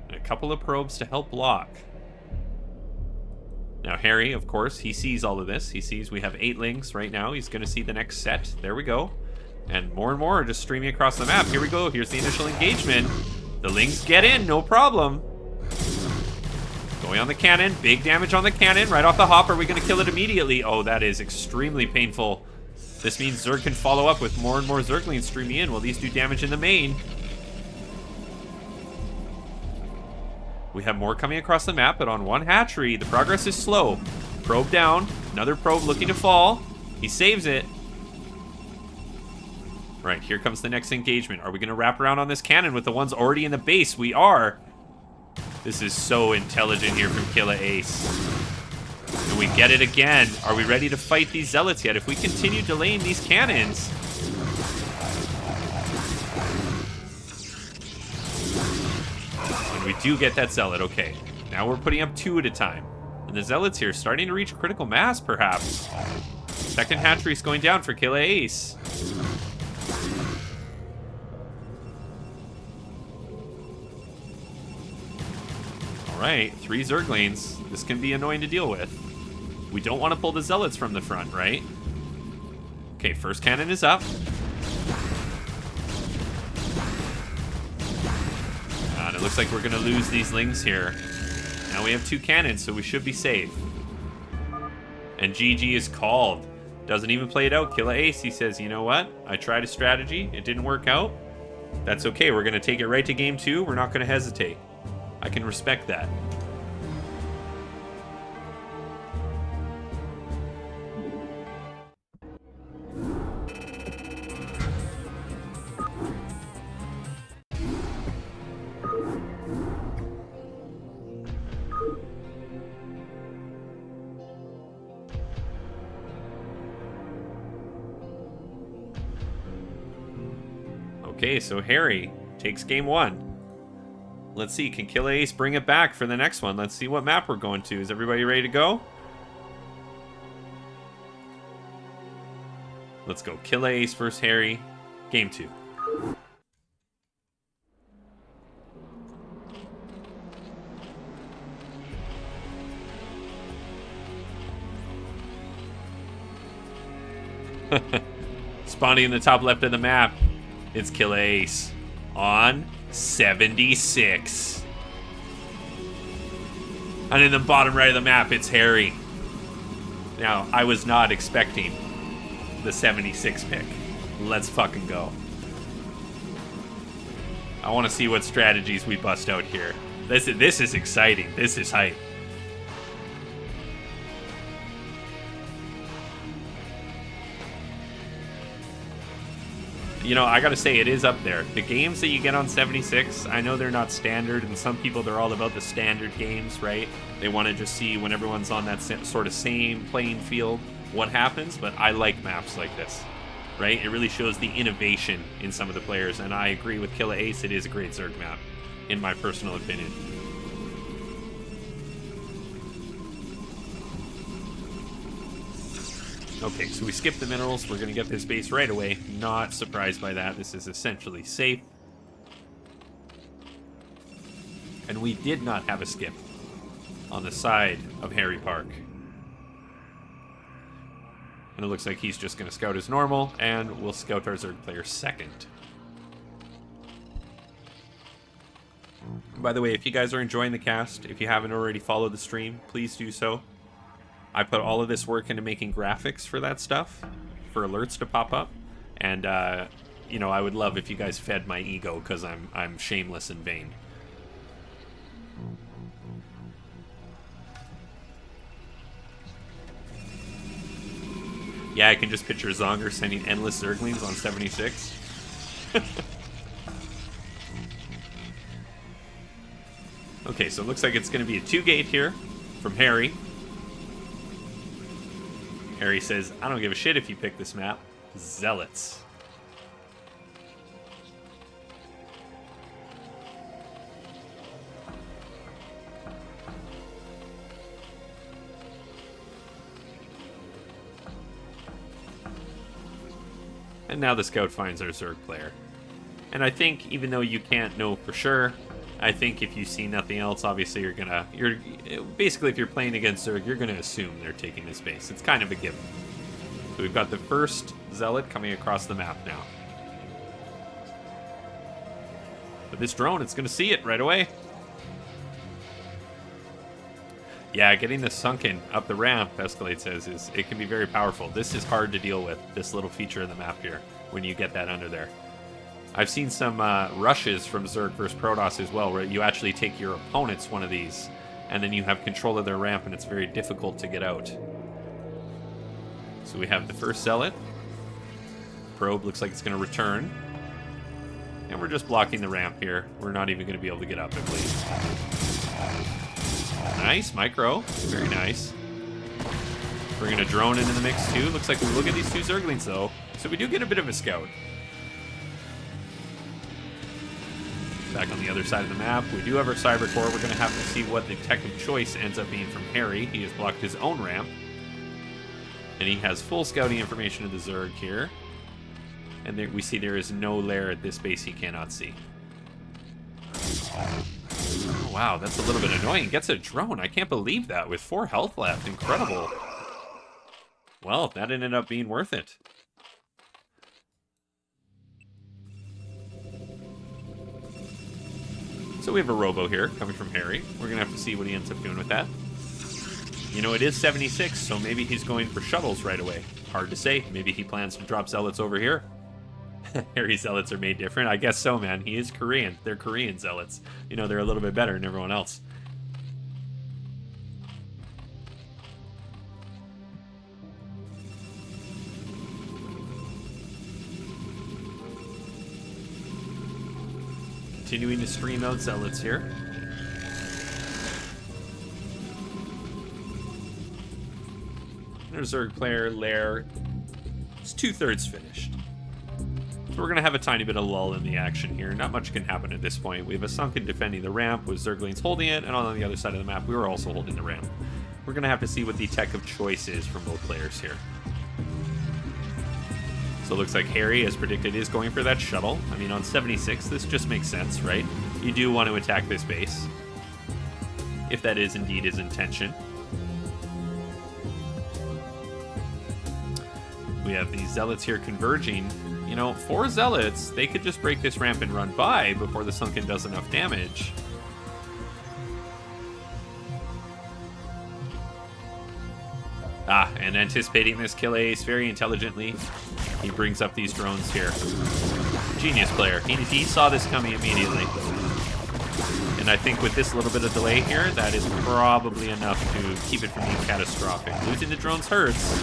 And a couple of probes to help block. Now, Harry, of course, he sees all of this. He sees we have 8 Lings right now. He's going to see the next set. There we go. And more are just streaming across the map. Here we go. Here's the initial engagement. The Lings get in, no problem. Going on the cannon. Big damage on the cannon. Right off the hop. Are we going to kill it immediately? Oh, that is extremely painful. This means Zerg can follow up with more and more Zerglings streaming in while these do damage in the main. We have more coming across the map, but on one hatchery, the progress is slow. Probe down. Another probe looking to fall. He saves it. Right, here comes the next engagement. Are we going to wrap around on this cannon with the ones already in the base? We are. This is so intelligent here from Killa Ace. And we get it again. Are we ready to fight these zealots yet? If we continue delaying these cannons... And we do get that zealot, okay. Now we're putting up 2 at a time. And the zealots here starting to reach critical mass, perhaps. Second hatchery's going down for Killa Ace. Alright, 3 Zerglings. This can be annoying to deal with. We don't want to pull the zealots from the front, right? Okay, first cannon is up. And it looks like we're going to lose these Lings here. Now we have 2 cannons, so we should be safe. And GG is called. Doesn't even play it out. Killa Ace, he says, you know what? I tried a strategy. It didn't work out. That's okay. We're going to take it right to game 2. We're not going to hesitate. I can respect that. Okay, so Harry takes game 1. Let's see, can Killa Ace bring it back for the next one? Let's see what map we're going to. Is everybody ready to go? Let's go. Killa Ace versus Harry. Game 2. Spawning in the top left of the map. It's Killa Ace on 76. And in the bottom right of the map, it's Harry. Now, I was not expecting the 76 pick. Let's fucking go. I want to see what strategies we bust out here. This is exciting. This is hype. You know, I gotta say, it is up there. The games that you get on 76, I know they're not standard, and some people, they're all about the standard games, right? They want to just see when everyone's on that sort of same playing field what happens, but I like maps like this, right? It really shows the innovation in some of the players, and I agree with Killa Ace, it is a great Zerg map, in my personal opinion. Okay, so we skip the minerals. We're going to get this base right away. Not surprised by that. This is essentially safe. And we did not have a skip on the side of Harry Park. And it looks like he's just going to scout as normal, and we'll scout our Zerg player second. By the way, if you guys are enjoying the cast, if you haven't already followed the stream, please do so. I put all of this work into making graphics for that stuff, for alerts to pop up, and you know, I would love if you guys fed my ego, because I'm shameless and vain. Yeah, I can just picture Zonger sending endless Zerglings on 76. Okay, so it looks like it's going to be a 2-gate here from Harry. Harry says, I don't give a shit if you pick this map. Zealots. And now the scout finds our Zerg player. And I think, even though you can't know for sure, I think if you see nothing else, obviously you're basically, if you're playing against Zerg, you're gonna assume they're taking this base. It's kind of a given. So we've got the first zealot coming across the map now. But this drone, it's going to see it right away. Yeah, getting the sunken up the ramp, Escalade says, it can be very powerful. This is hard to deal with, this little feature in the map here, when you get that under there. I've seen some rushes from Zerg vs. Protoss as well, where you actually take your opponent's one of these, and then you have control of their ramp, and it's very difficult to get out. So we have the first Zealot. Probe looks like it's going to return. And we're just blocking the ramp here. We're not even going to be able to get up, I believe. Nice, micro. Very nice. Bringing a drone into the mix, too. Looks like we will get these 2 Zerglings, though. So we do get a bit of a scout. Back on the other side of the map, we do have our Cyber Core. We're going to have to see what the tech of choice ends up being from Harry. He has blocked his own ramp. And he has full scouting information of the Zerg here. And there, we see there is no lair at this base he cannot see. Oh, wow, that's a little bit annoying. Gets a drone. I can't believe that with 4 health left. Incredible. Well, that ended up being worth it. So we have a robo here coming from Harry. We're going to have to see what he ends up doing with that. You know, it is 76, so maybe he's going for shuttles right away. Hard to say. Maybe he plans to drop Zealots over here. Harry's Zealots are made different. I guess so, man. He is Korean. They're Korean Zealots. You know, they're a little bit better than everyone else. Continuing to stream out Zealots here. There's our player lair. It's 2/3 finished. So we're going to have a tiny bit of lull in the action here. Not much can happen at this point. We have a Sunken defending the ramp with Zerglings holding it, and on the other side of the map, we were also holding the ramp. We're going to have to see what the tech of choice is from both players here. So it looks like Harry, as predicted, is going for that shuttle. I mean, on 76, this just makes sense, right? You do want to attack this base, if that is indeed his intention. We have these Zealots here converging. You know, 4 Zealots, they could just break this ramp and run by before the Sunken does enough damage. Ah, and anticipating this kill ace very intelligently, he brings up these drones here. Genius player. He saw this coming immediately. And I think with this little bit of delay here, that is probably enough to keep it from being catastrophic. Losing the drones hurts,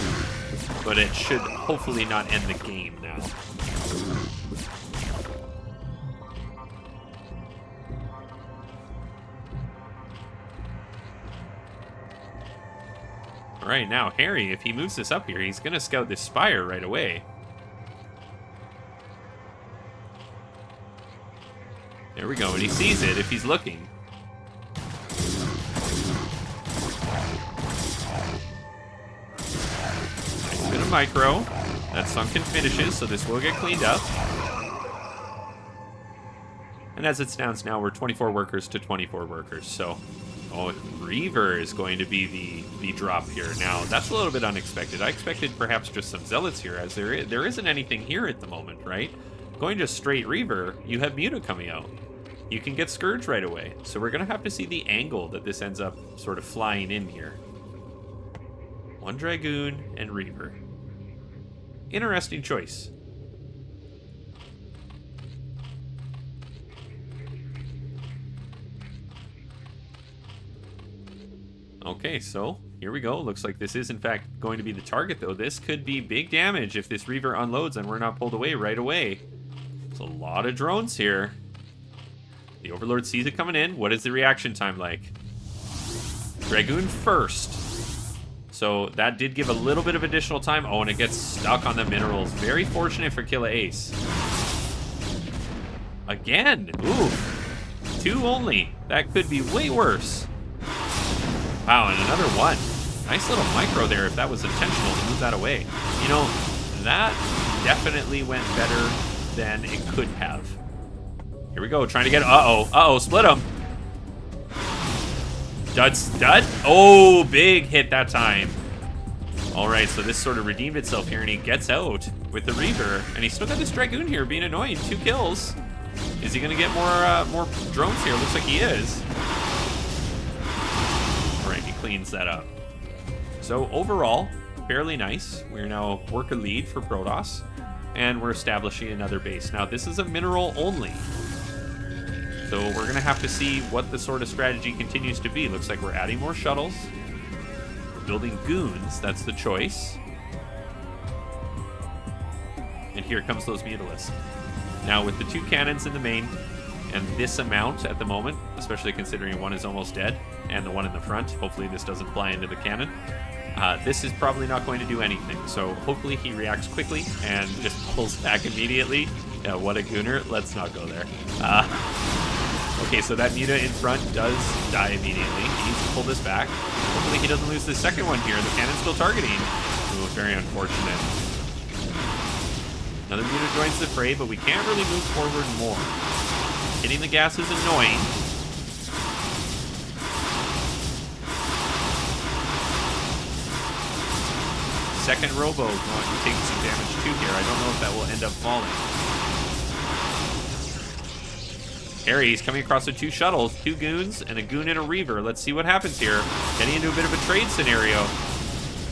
but it should hopefully not end the game now. Alright, now Harry, if he moves this up here, he's going to scout this spire right away. There we go, and he sees it if he's looking. Nice bit of micro. That Sunken finishes, so this will get cleaned up. And as it stands now, we're 24 workers to 24 workers, so... Oh, Reaver is going to be the drop here. Now, that's a little bit unexpected. I expected perhaps just some Zealots here, as there isn't anything here at the moment, right? Going just straight Reaver, you have Muta coming out. You can get Scourge right away. So we're going to have to see the angle that this ends up sort of flying in here. 1 Dragoon and Reaver. Interesting choice. Okay, so here we go. Looks like this is in fact going to be the target, though. This could be big damage if this Reaver unloads and we're not pulled away right away. There's a lot of drones here. The Overlord sees it coming in. What is the reaction time like? Dragoon first. So that did give a little bit of additional time. Oh, and it gets stuck on the minerals. Very fortunate for Killa Ace. Again. Ooh. 2 only. That could be way worse. Wow, and another 1. Nice little micro there if that was intentional to move that away. You know, that definitely went better than it could have. Here we go, trying to get... Uh-oh, split him. Stud? Oh, big hit that time. All right, so this sort of redeemed itself here, and he gets out with the Reaver. And he's still got this Dragoon here being annoying. 2 kills. Is he going to get more drones here? Looks like he is. All right, he cleans that up. So overall, fairly nice. We're now worker lead for Protoss, and we're establishing another base. Now, this is a mineral only. So we're going to have to see what the sort of strategy continues to be. Looks like we're adding more shuttles. We're building goons. That's the choice. And here comes those Mutalisks. Now, with the 2 cannons in the main, and this amount at the moment, especially considering one is almost dead, and the one in the front, hopefully this doesn't fly into the cannon, this is probably not going to do anything. So hopefully he reacts quickly and just pulls back immediately. Yeah, what a gooner. Let's not go there. Okay, so that Muta in front does die immediately. He needs to pull this back. Hopefully he doesn't lose the second one here. The cannon's still targeting. Ooh, very unfortunate. Another Muta joins the fray, but we can't really move forward more. Hitting the gas is annoying. Second Robo going to take some damage too here. I don't know if that will end up falling. Harry's coming across with 2 shuttles, 2 goons, and a goon and a reaver. Let's see what happens here. Getting into a bit of a trade scenario.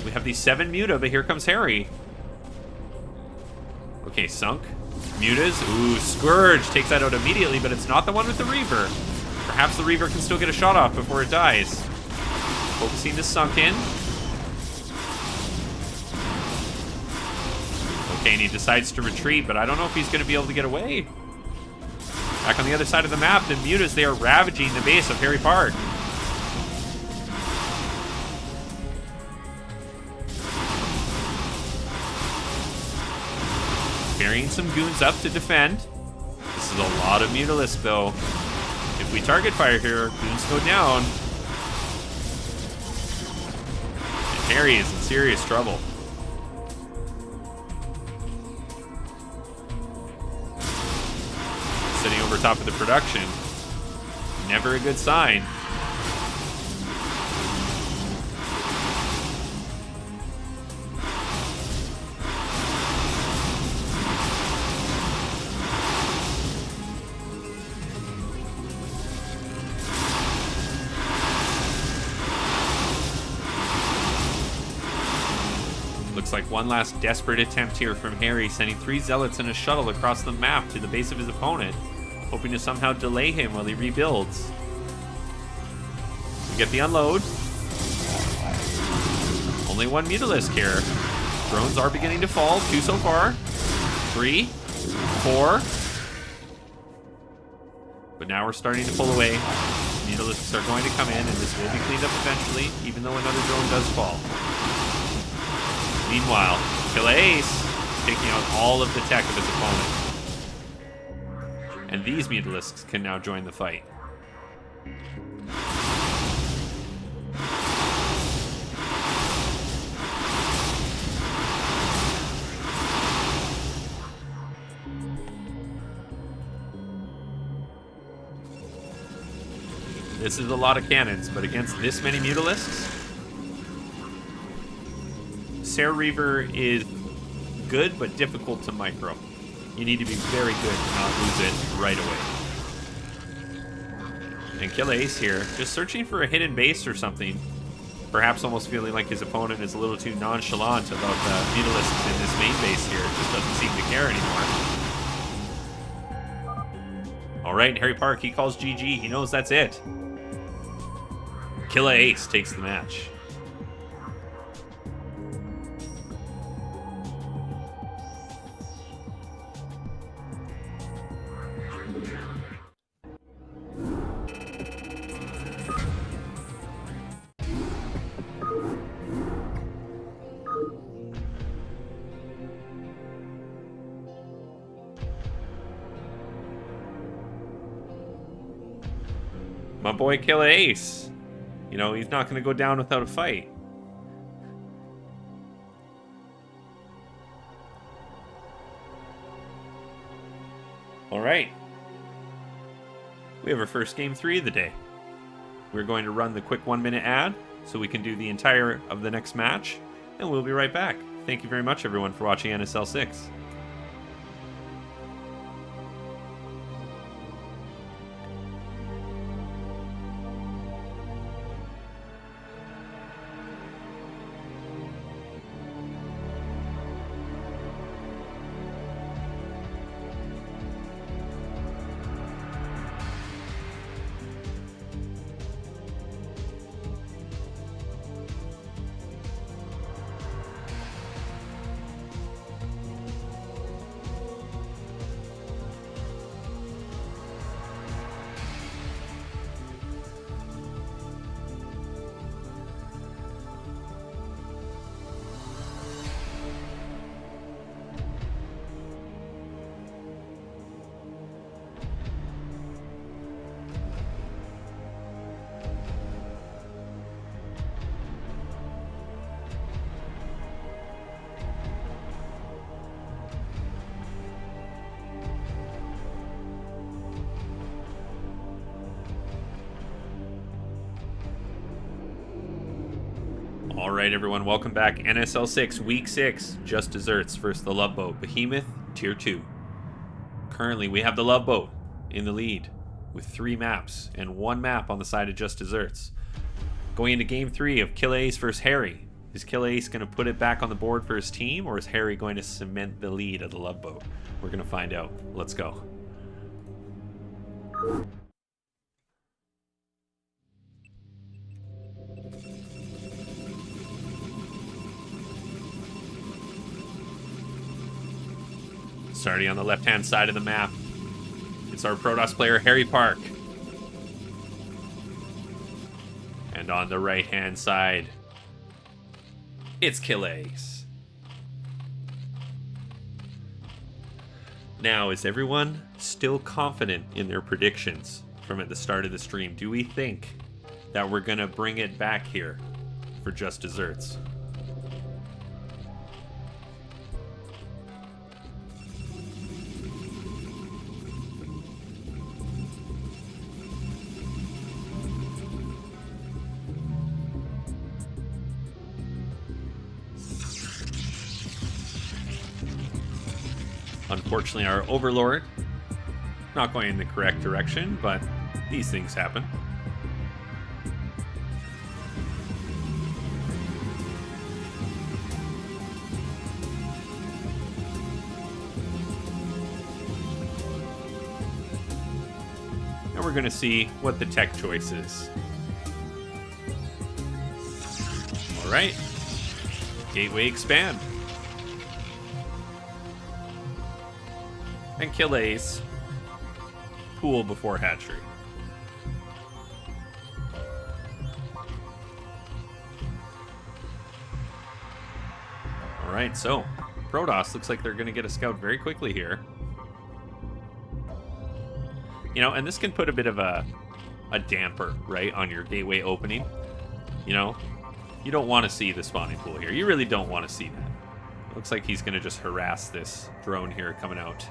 We have these 7 Muta, but here comes Harry. Okay, sunk. Mutas. Ooh, Scourge takes that out immediately, but it's not the one with the reaver. Perhaps the reaver can still get a shot off before it dies. Focusing the sunk in. Okay, and he decides to retreat, but I don't know if he's going to be able to get away. Back on the other side of the map, the Mutas, they are ravaging the base of Harry Park. Carrying some goons up to defend. This is a lot of Mutalisk, though. If we target fire here, goons go down. And Harry is in serious trouble. Sitting over top of the production. Never a good sign. Looks like one last desperate attempt here from Harry, sending 3 zealots and a shuttle across the map to the base of his opponent, hoping to somehow delay him while he rebuilds. We get the unload. Only 1 Mutalisk here. Drones are beginning to fall. 2 so far. 3. 4. But now we're starting to pull away. Mutalisks are going to come in, and this will be cleaned up eventually, even though another drone does fall. Meanwhile, Killer Ace taking out all of the tech of his opponent. And these Mutalisks can now join the fight. This is a lot of cannons, but against this many Mutalisks, Sarah Reaver is good, but difficult to micro. You need to be very good to not lose it right away. And Kill Ace here, just searching for a hidden base or something. Perhaps almost feeling like his opponent is a little too nonchalant about the Mutalisks in this main base here. Just doesn't seem to care anymore. Alright, Harry Park, he calls GG. He knows that's it. Killer Ace takes the match. My boy Killer Ace. You know, he's not going to go down without a fight. All right. We have our first game 3 of the day. We're going to run the quick 1-minute ad so we can do the entire of the next match, and we'll be right back. Thank you very much, everyone, for watching NSL6. All right, everyone, welcome back. NSL6, Week 6, Just Desserts versus the LoveBoat, Behemoth, Tier 2. Currently, we have the LoveBoat in the lead with 3 maps and 1 map on the side of Just Desserts. Going into Game 3 of Kill Ace versus Harry. Is Kill Ace going to put it back on the board for his team, or is Harry going to cement the lead of the LoveBoat? We're going to find out. Let's go. Starting on the left-hand side of the map, it's our Protoss player, Harry Park. And on the right-hand side, it's Kill Ace. Now, is everyone still confident in their predictions from at the start of the stream? Do we think that we're going to bring it back here for Just Desserts? Unfortunately, our Overlord not going in the correct direction, but these things happen. And we're going to see what the tech choice is. All right. Gateway expand. And Kill Ace. Pool before hatchery. Alright, so Protoss looks like they're going to get a scout very quickly here. You know, and this can put a bit of a damper, right, on your gateway opening. You know, you don't want to see the spawning pool here. You really don't want to see that. Looks like he's going to just harass this drone here coming out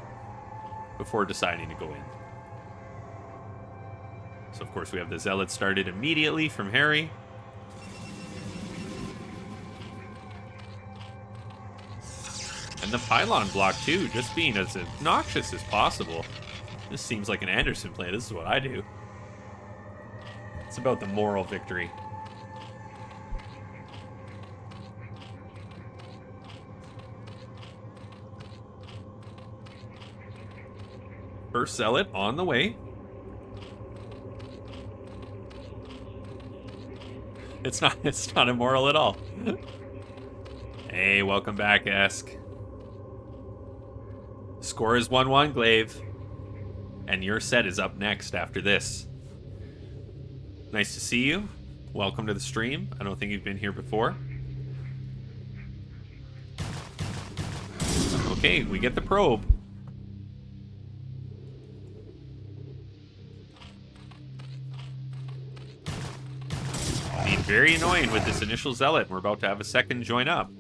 before deciding to go in. So, of course, we have the Zealot started immediately from Harry. And the pylon block, too, just being as obnoxious as possible. This seems like an Anderson play. This is what I do. It's about the moral victory. First Zealot on the way. It's not immoral at all. Hey, welcome back, Esk. Score is 1-1, Glaive. And your set is up next after this. Nice to see you. Welcome to the stream. I don't think you've been here before. Okay, we get the probe. Being very annoying with this initial Zealot. We're about to have a second join up.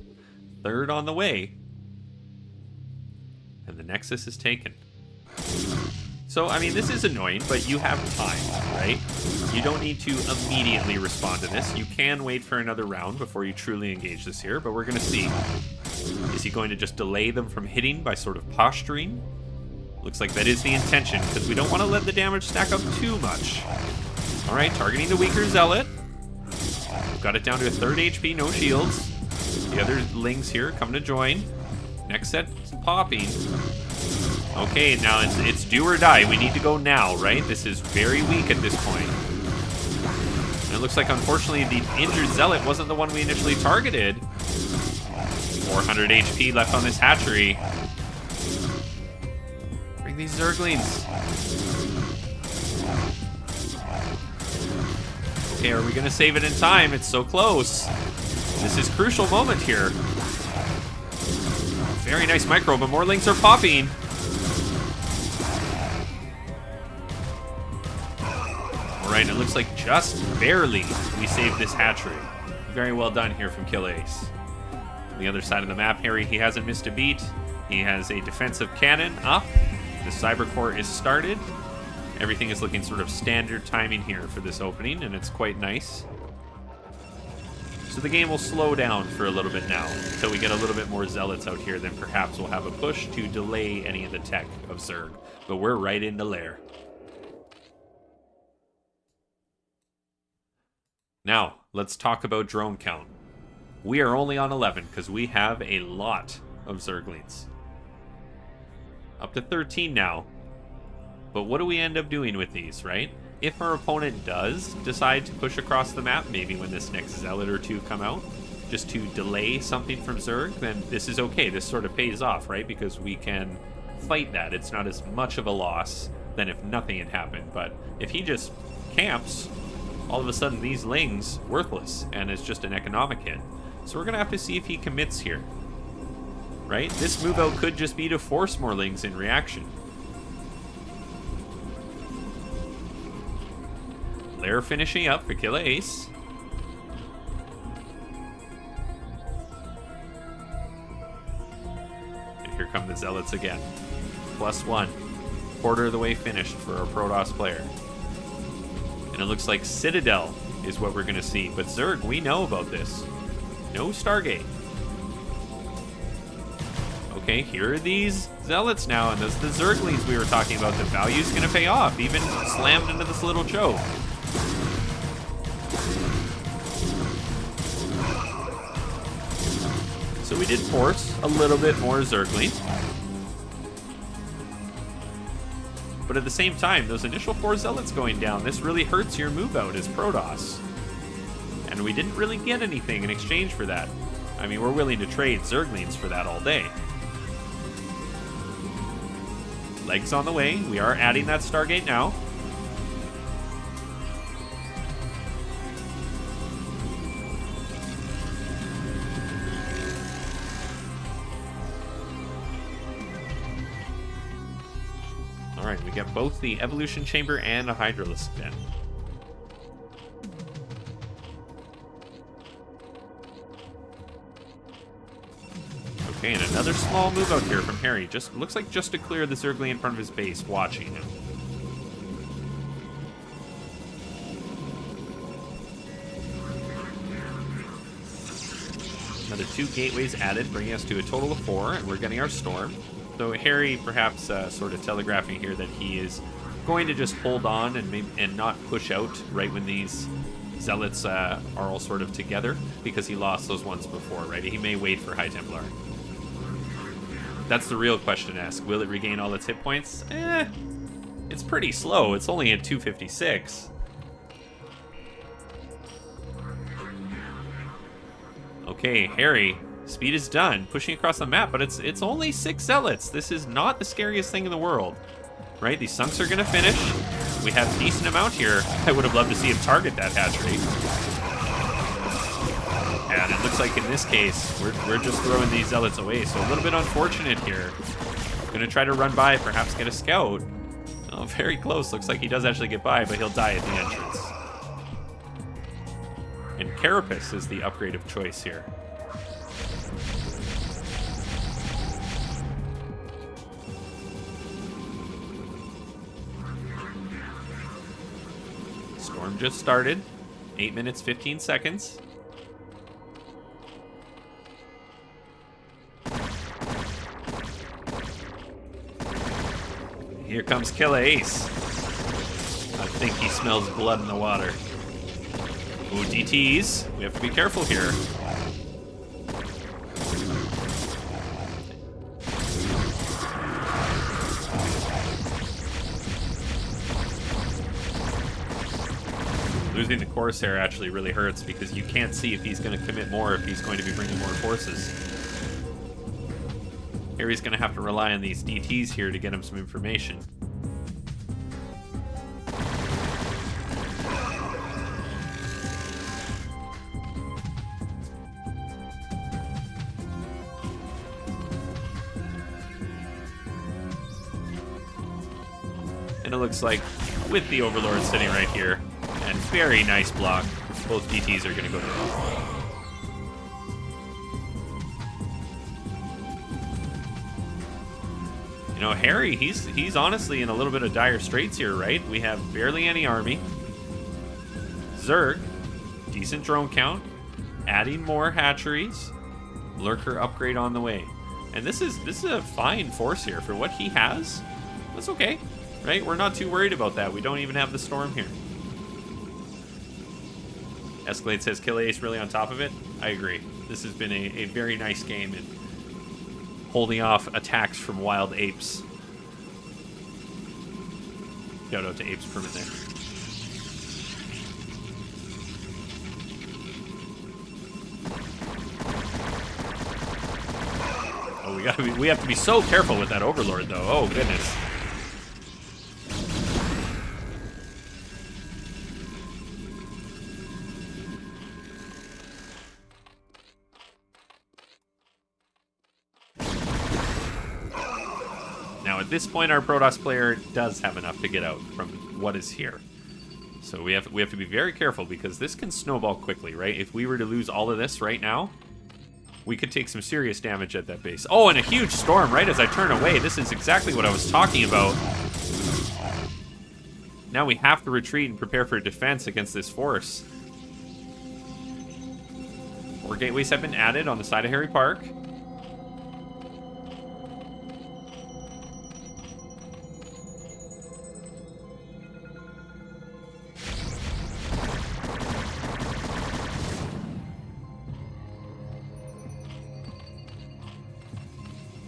Third on the way. And the Nexus is taken. So, I mean, this is annoying, but you have time, right? You don't need to immediately respond to this. You can wait for another round before you truly engage this here, but we're going to see. Is he going to just delay them from hitting by sort of posturing? Looks like that is the intention, because we don't want to let the damage stack up too much. All right, targeting the weaker Zealot. We've got it down to a 3rd HP, no shields. The other Lings here come to join. Next set popping. Okay, now it's do or die. We need to go now, right? This is very weak at this point. And it looks like, unfortunately, the injured Zealot wasn't the one we initially targeted. 400 HP left on this hatchery. Bring these Zerglings. Okay, are we going to save it in time? It's so close. This is crucial moment here. Very nice micro, but more Lings are popping. Alright, it looks like just barely we saved this hatchery. Very well done here from Kill Ace. On the other side of the map, Harry, he hasn't missed a beat. He has a defensive cannon up. The Cyber Core is started. Everything is looking sort of standard timing here for this opening, and it's quite nice. So the game will slow down for a little bit now, until we get a little bit more zealots out here, then perhaps we'll have a push to delay any of the tech of Zerg. But we're right into lair. Now, let's talk about drone count. We are only on 11 because we have a lot of Zerglings. Up to 13 now. But what do we end up doing with these, right? If our opponent does decide to push across the map, maybe when this next Zealot or two come out, just to delay something from Zerg, then this is okay. This sort of pays off, right? Because we can fight that. It's not as much of a loss than if nothing had happened. But if he just camps, all of a sudden these Lings worthless, and it's just an economic hit. So we're going to have to see if he commits here, right? This move out could just be to force more Lings in reaction. Lair finishing up for Killa Ace. And here come the Zealots again. +1. Quarter of the way finished for a Protoss player. And it looks like Citadel is what we're going to see. But Zerg, we know about this. No Stargate. Okay, here are these Zealots now, and those the Zerglings we were talking about. The value's going to pay off, even slammed into this little choke. So we did force a little bit more Zergling. But at the same time, those initial 4 Zealots going down, this really hurts your move out as Protoss. And we didn't really get anything in exchange for that. I mean, we're willing to trade Zerglings for that all day. Legs on the way. We are adding that Stargate now. Alright, we get both the Evolution Chamber and a Hydralisk Den. Okay, and another small move out here from Harry. Just looks like just to clear the Zergling in front of his base, watching him. Another 2 gateways added, bringing us to a total of 4, and we're getting our Storm. So Harry perhaps sort of telegraphing here that he is going to just hold on and not push out right when these Zealots are all sort of together, because he lost those ones before, right? He may wait for High Templar. That's the real question to ask. Will it regain all its hit points? It's pretty slow. It's only at 256. Okay, Harry. Speed is done. Pushing across the map, but it's only 6 Zealots. This is not the scariest thing in the world. Right? These Sunks are going to finish. We have a decent amount here. I would have loved to see him target that hatchery. And it looks like in this case, we're just throwing these Zealots away. So a little bit unfortunate here. Gonna try to run by, perhaps get a scout. Oh, very close. Looks like he does actually get by, but he'll die at the entrance. And Carapace is the upgrade of choice here. Storm just started. 8 minutes, 15 seconds. Here comes Killa Ace. I think he smells blood in the water. Ooh, DTs. We have to be careful here. Losing the Corsair actually really hurts because you can't see if he's going to commit more, if he's going to be bringing more forces. Harry's going to have to rely on these DTs here to get him some information. And it looks like with the Overlord sitting right here, and very nice block, both DTs are going to go down. You know, Harry, he's honestly in a little bit of dire straits here, right? We have barely any army. Zerg, decent drone count. Adding more hatcheries. Lurker upgrade on the way. And this is a fine force here for what he has. That's okay, right? We're not too worried about that. We don't even have the storm here. Escalade says Kill Ace really on top of it. I agree. This has been a very nice game in holding off attacks from wild apes. Shout out to Apes Permit there. Oh, we have to be so careful with that Overlord though. Oh goodness. Now at this point our Protoss player does have enough to get out from what is here. So we have to be very careful because this can snowball quickly, right? If we were to lose all of this right now, we could take some serious damage at that base. Oh, and a huge storm right as I turn away. This is exactly what I was talking about. Now we have to retreat and prepare for defense against this force. 4 gateways have been added on the side of Harry Park.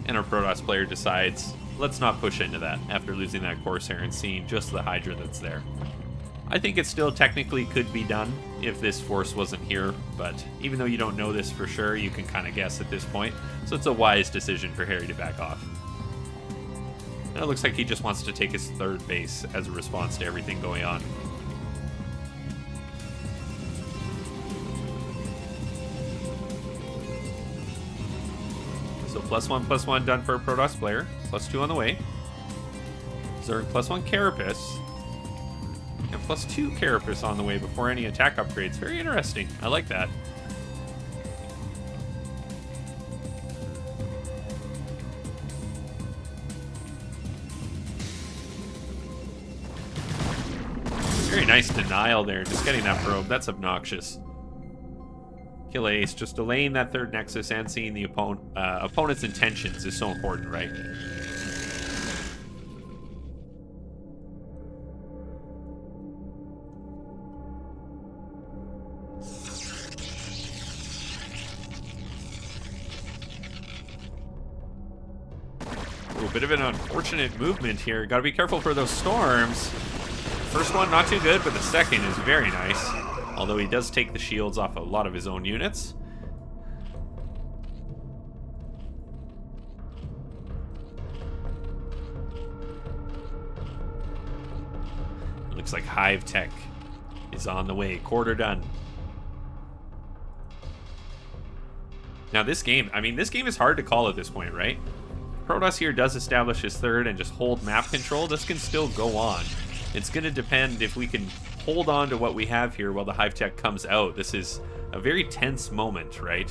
And our Protoss player decides, let's not push into that after losing that Corsair and seeing just the Hydra that's there. I think it still technically could be done if this force wasn't here, but even though you don't know this for sure, you can kind of guess at this point. So it's a wise decision for Harry to back off. And it looks like he just wants to take his 3rd base as a response to everything going on. So +1/+1 done for a Protoss player. +2 on the way. Zerg +1 Carapace. And +2 Carapace on the way before any attack upgrades. Very interesting. I like that. Very nice denial there. Just getting that probe. That's obnoxious. Kill Ace, just delaying that 3rd Nexus and seeing the opponent's intentions is so important, right? Ooh, a bit of an unfortunate movement here. Gotta be careful for those storms. First one, not too good, but the second is very nice. Although he does take the shields off a lot of his own units. Looks like Hive Tech is on the way. Quarter done. Now this game, I mean, this game is hard to call at this point, right? Protoss here does establish his 3rd and just hold map control. This can still go on. It's going to depend if we can hold on to what we have here while the Hive Tech comes out. This is a very tense moment, right?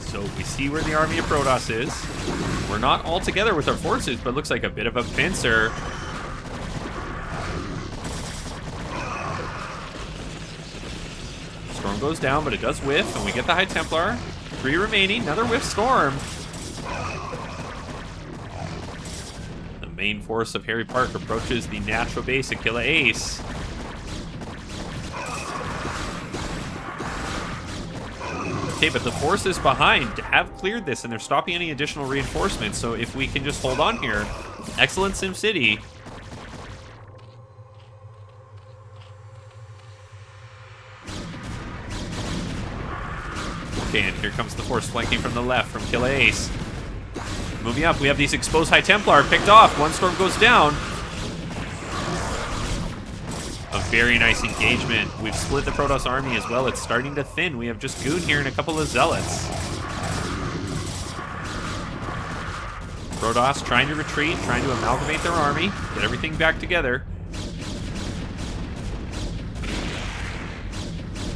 So we see where the army of Protoss is. We're not all together with our forces, but looks like a bit of a pincer. Storm goes down, but it does whiff, and we get the High Templar. 3 remaining, another whiff storm. Main force of Harry Park approaches the natural base of Killa Ace. Okay, but the forces behind have cleared this and they're stopping any additional reinforcements, so if we can just hold on here. Excellent SimCity. Okay, and here comes the force flanking from the left from Killa Ace. Moving up, we have these exposed High Templar picked off. 1 storm goes down. A very nice engagement. We've split the Protoss army as well. It's starting to thin. We have just Goon here and a couple of Zealots. Protoss trying to retreat, trying to amalgamate their army, get everything back together.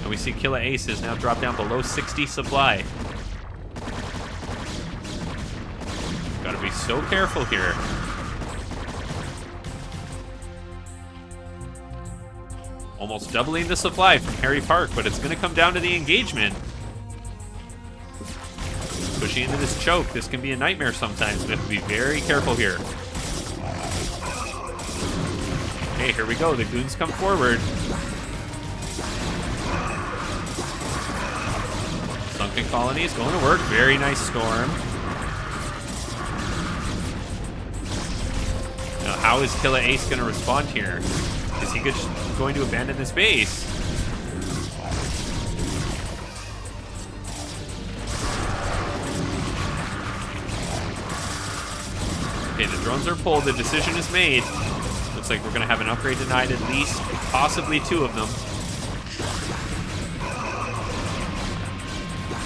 And we see Killa Ace has now dropped down below 60 supply. Gotta be so careful here. Almost doubling the supply from Harry Park, but it's going to come down to the engagement. Pushing into this choke. This can be a nightmare sometimes. We have to be very careful here. Okay, here we go. The goons come forward. Sunken Colony's going to work. Very nice storm. Now, how is Killa Ace going to respond here? Is he just going to abandon this base? Okay, the drones are pulled. The decision is made. Looks like we're going to have an upgrade denied, at least, possibly 2 of them.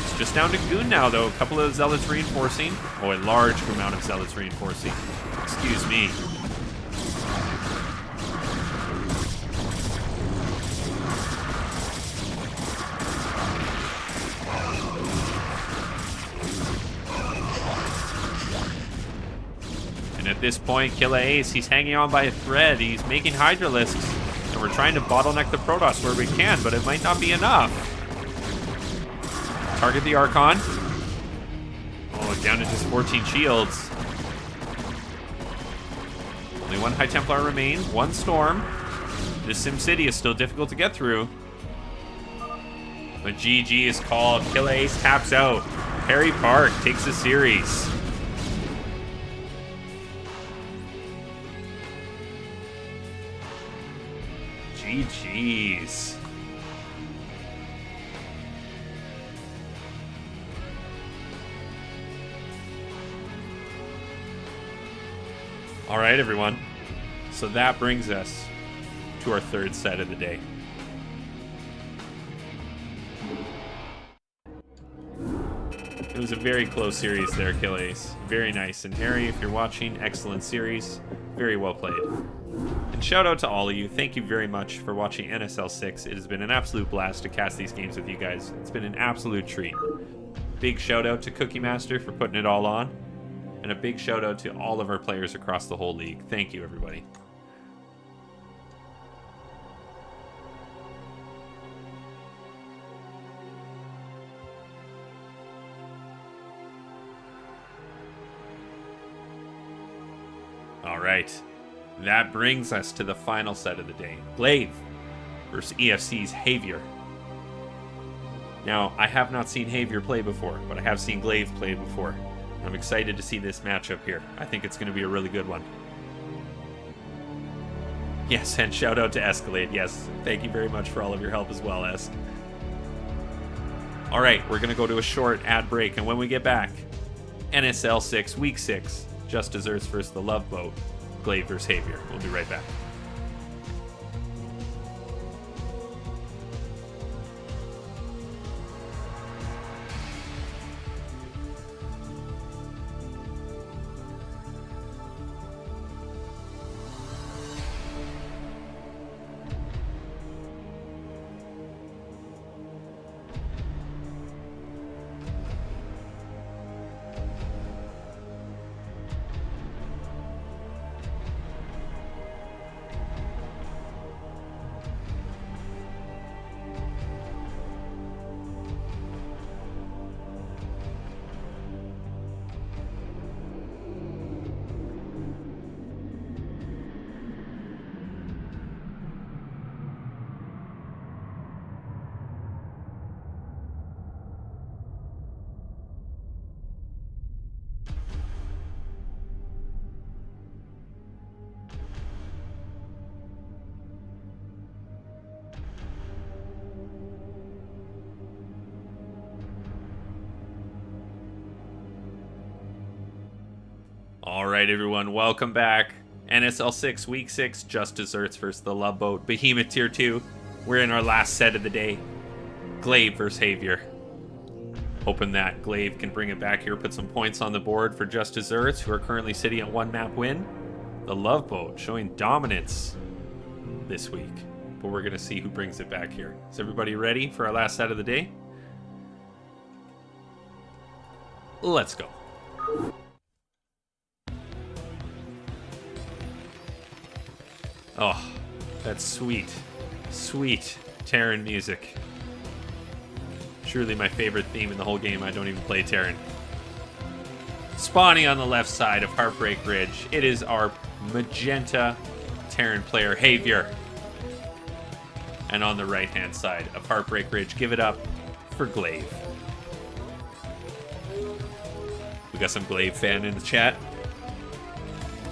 It's just down to Goon now, though. A couple of Zealots reinforcing. Oh, a large amount of Zealots reinforcing. Excuse me. And at this point, Killa Ace, he's hanging on by a thread. He's making Hydralisks. And we're trying to bottleneck the Protoss where we can, but it might not be enough. Target the Archon. Oh, down to just 14 shields. Only 1 High Templar remains, 1 Storm. This Sim City is still difficult to get through. But GG is called. Killa Ace taps out. Harry Park takes the series. GG's. All right, everyone. So that brings us to our 3rd set of the day. It was a very close series there, Killa Ace. Very nice. And Harry, if you're watching, excellent series. Very well played. And shout out to all of you. Thank you very much for watching NSL6. It has been an absolute blast to cast these games with you guys. It's been an absolute treat. Big shout out to Cookie Master for putting it all on. And a big shout out to all of our players across the whole league. Thank you, everybody. All right. That brings us to the final set of the day. Glaive versus EFC's Javier. Now, I have not seen Javier play before, but I have seen Glaive play before. I'm excited to see this matchup here. I think it's going to be a really good one. Yes, and shout out to Escalade. Yes, thank you very much for all of your help as well, Esk. All right, we're going to go to a short ad break, and when we get back, NSL6 Week 6, Just Desserts versus the LoveBoat, Glaive versus Javier. We'll be right back. All right, everyone, welcome back. NSL6 Week 6, Just Desserts versus the LoveBoat, Behemoth Tier 2. We're in our last set of the day. Glaive versus Javier. Hoping that Glaive can bring it back here, put some points on the board for Just Desserts, who are currently sitting at 1 map win. The LoveBoat showing dominance this week. But we're going to see who brings it back here. Is everybody ready for our last set of the day? Let's go. Oh, that sweet, Sweet Terran music. Surely my favorite theme in the whole game. I don't even play Terran. Spawning on the left side of Heartbreak Ridge, it is our magenta Terran player, Javier. And on the right-hand side of Heartbreak Ridge, give it up for Glaive. We got some Glaive fan in the chat.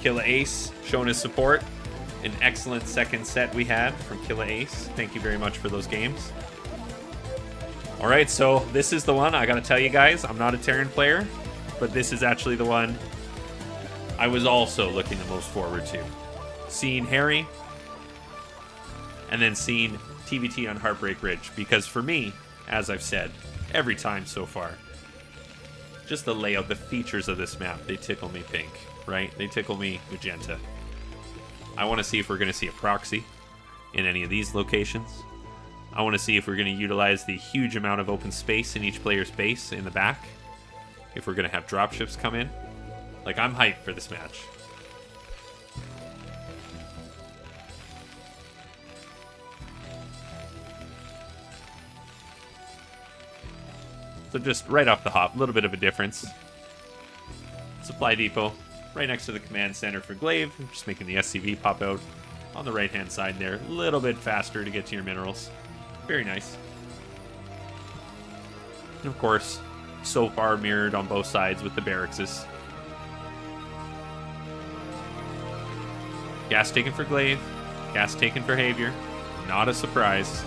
Killa Ace showing his support. An excellent second set we had from Killa Ace. Thank you very much for those games. All right, so this is the one. I gotta tell you guys, I'm not a Terran player, but this is actually the one I was also looking the most forward to. Seeing Harry, and then seeing TBT on Heartbreak Ridge. Because for me, as I've said every time so far, just the layout, the features of this map, they tickle me pink, right? They tickle me magenta. I want to see if we're going to see a proxy in any of these locations. I want to see if we're going to utilize the huge amount of open space in each player's base in the back. If we're going to have dropships come in. Like, I'm hyped for this match. So just right off the hop, a little bit of a difference. Supply depot right next to the command center for Glaive. Just making the SCV pop out on the right-hand side there. A little bit faster to get to your minerals. Very nice. And of course, so far mirrored on both sides with the barracks. Gas taken for Glaive. Gas taken for Javier. Not a surprise.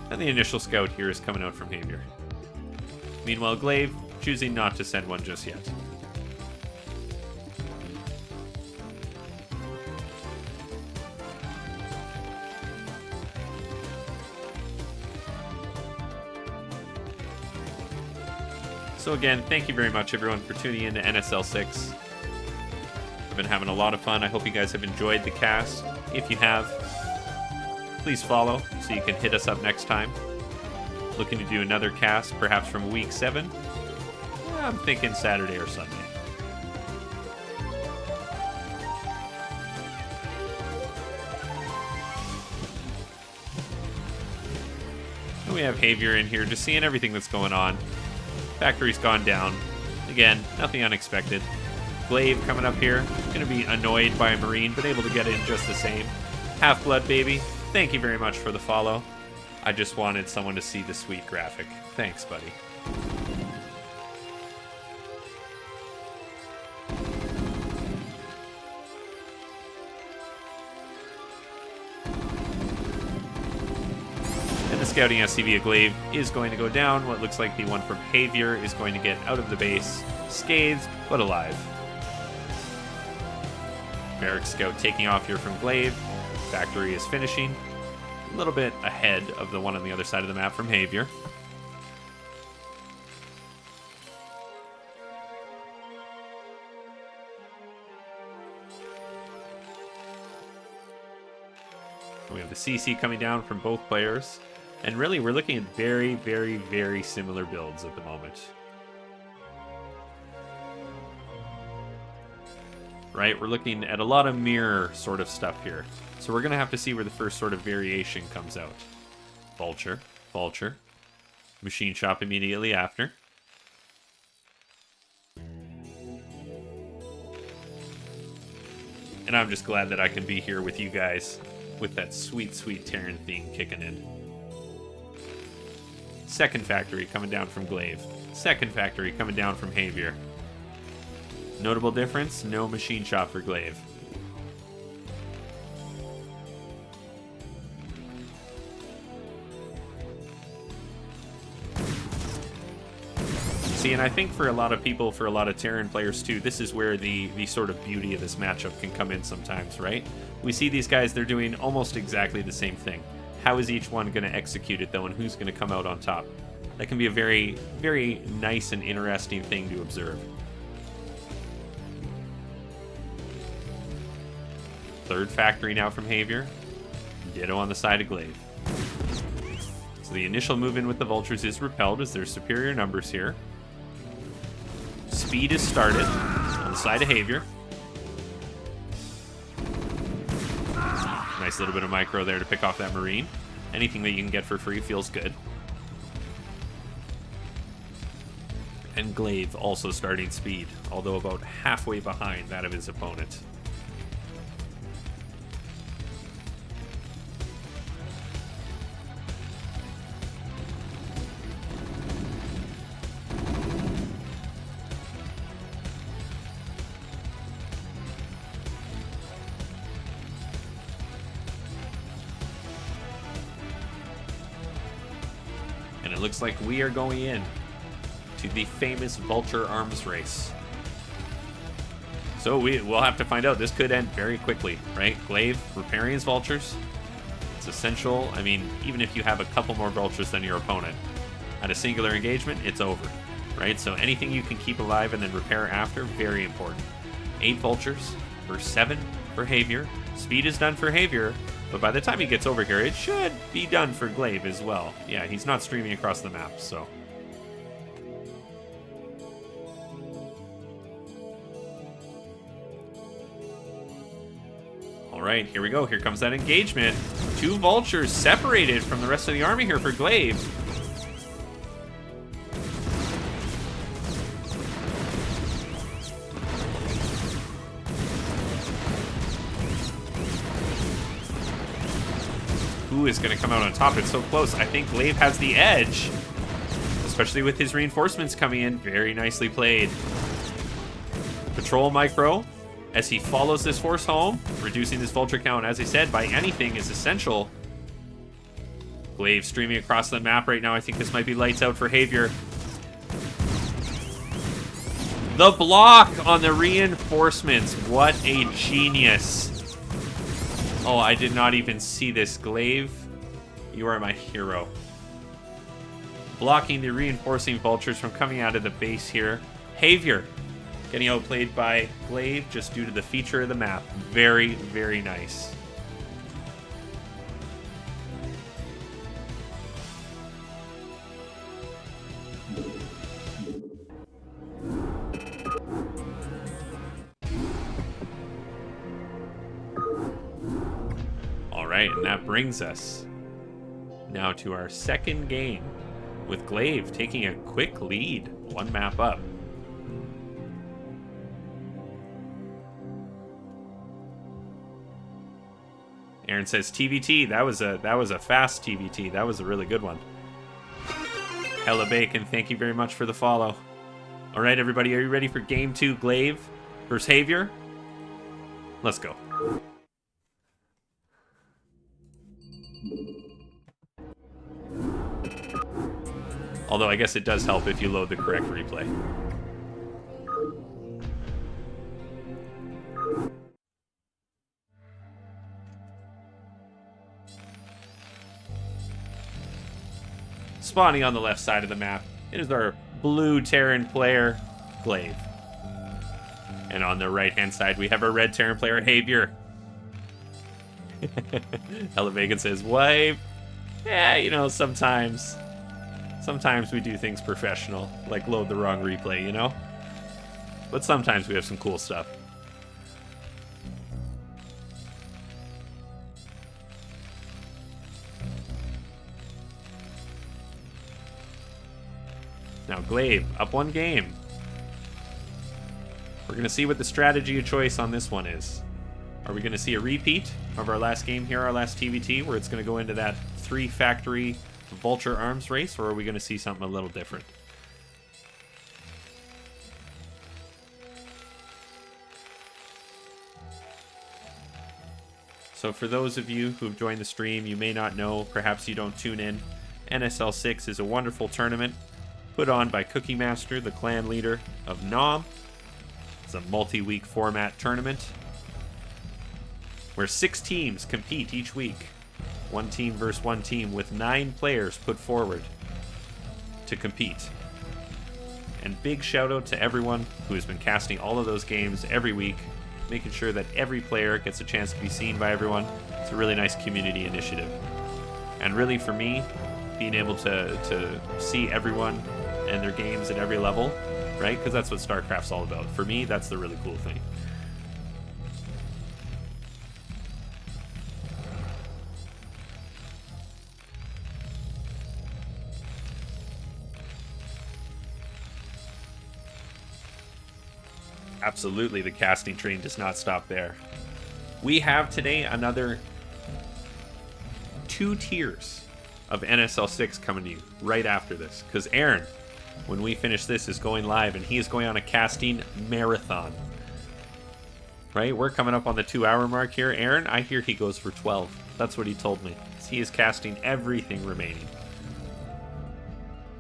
And the initial scout here is coming out from Javier. Meanwhile, Glaive choosing not to send one just yet. So again, thank you very much everyone for tuning in to NSL6. I've been having a lot of fun. I hope you guys have enjoyed the cast. If you have, please follow so you can hit us up next time. Looking to do another cast, perhaps from week 7. I'm thinking Saturday or Sunday. And we have Javier in here, just seeing everything that's going on. Factory's gone down. Again, nothing unexpected. Glaive coming up here. Going to be annoyed by a Marine, but able to get in just the same. Half-Blood Baby, thank you very much for the follow. I just wanted someone to see the sweet graphic. Thanks, buddy. And the scouting SCV of Glaive is going to go down. What looks like the one from Javier is going to get out of the base, scathed, but alive. Barrack Scout taking off here from Glaive. Factory is finishing. A little bit ahead of the one on the other side of the map from Javier. We have the CC coming down from both players. And really, we're looking at very, very, very similar builds at the moment. Right? We're looking at a lot of mirror sort of stuff here. So we're going to have to see where the first sort of variation comes out. Vulture, Vulture. Machine Shop immediately after. And I'm just glad that I can be here with you guys with that sweet, sweet Terran theme kicking in. Second factory coming down from Glaive. Second factory coming down from Javier. Notable difference, no machine shop for Glaive. See, and I think for a lot of people, for a lot of Terran players too, this is where the sort of beauty of this matchup can come in sometimes, right? We see these guys, they're doing almost exactly the same thing. How is each one going to execute it, though, and who's going to come out on top? That can be a very, very nice and interesting thing to observe. Third factory now from Javier. Ditto on the side of Glaive. So the initial move in with the Vultures is repelled as there's superior numbers here. Speed is started on the side of Javier. Nice little bit of micro there to pick off that Marine. Anything that you can get for free feels good. And Glaive also starting speed, although about halfway behind that of his opponent. And it looks like we are going in to the famous Vulture Arms Race. So we'll have to find out. This could end very quickly, right? Glaive repairing his Vultures. It's essential. I mean, even if you have a couple more Vultures than your opponent, at a singular engagement, it's over, right? So anything you can keep alive and then repair after, very important. 8 Vultures for 7 for Javier. Speed is done for Javier, but by the time he gets over here, it should be done for Glaive as well. Yeah, he's not streaming across the map, so... Alright, here we go. Here comes that engagement. 2 Vultures separated from the rest of the army here for Glaive. Who is going to come out on top? It's so close. I think Glaive has the edge, especially with his reinforcements coming in. Very nicely played. Patrol micro as he follows this force home. Reducing this Vulture count, as I said, by anything is essential. Glaive streaming across the map right now. I think this might be lights out for Javier. The block on the reinforcements. What a genius. Oh, I did not even see this. Glaive, you are my hero. Blocking the reinforcing Vultures from coming out of the base here. Javier getting outplayed by Glaive just due to the feature of the map. Very, very nice. Alright, and that brings us now to our second game, with Glaive taking a quick lead, 1 map up. Aaron says TVT. That was a fast TVT. That was a really good one. Hella Bacon, thank you very much for the follow. All right, everybody, are you ready for game 2, Glaive versus Javier? Let's go. Although I guess it does help if you load the correct replay. Spawning on the left side of the map, it is our blue Terran player, Glaive. And on the right-hand side, we have our red Terran player, Javier. Hella Vegan says, wipe. Yeah, you know, sometimes we do things professional, like load the wrong replay, you know? But sometimes we have some cool stuff. Now, Glaive, up 1 game. We're going to see what the strategy of choice on this one is. Are we going to see a repeat of our last game here, our last TVT, where it's going to go into that 3-factory Vulture Arms Race, or are we going to see something a little different? So for those of you who've joined the stream, you may not know, perhaps you don't tune in, NSL6 is a wonderful tournament put on by Cookie Master, the clan leader of Nom. It's a multi-week format tournament where 6 teams compete each week. 1 team versus 1 team with 9 players put forward to compete. And big shout out to everyone who has been casting all of those games every week, making sure that every player gets a chance to be seen by everyone. It's a really nice community initiative. And really for me, being able to see everyone and their games at every level, right? Because that's what StarCraft's all about. For me, that's the really cool thing. Absolutely, the casting train does not stop there. We have today another 2 tiers of NSL6 coming to you right after this. Because Aaron, when we finish this, is going live, and he is going on a casting marathon. Right? We're coming up on the 2-hour mark here. Aaron, I hear he goes for 12. That's what he told me. He is casting everything remaining.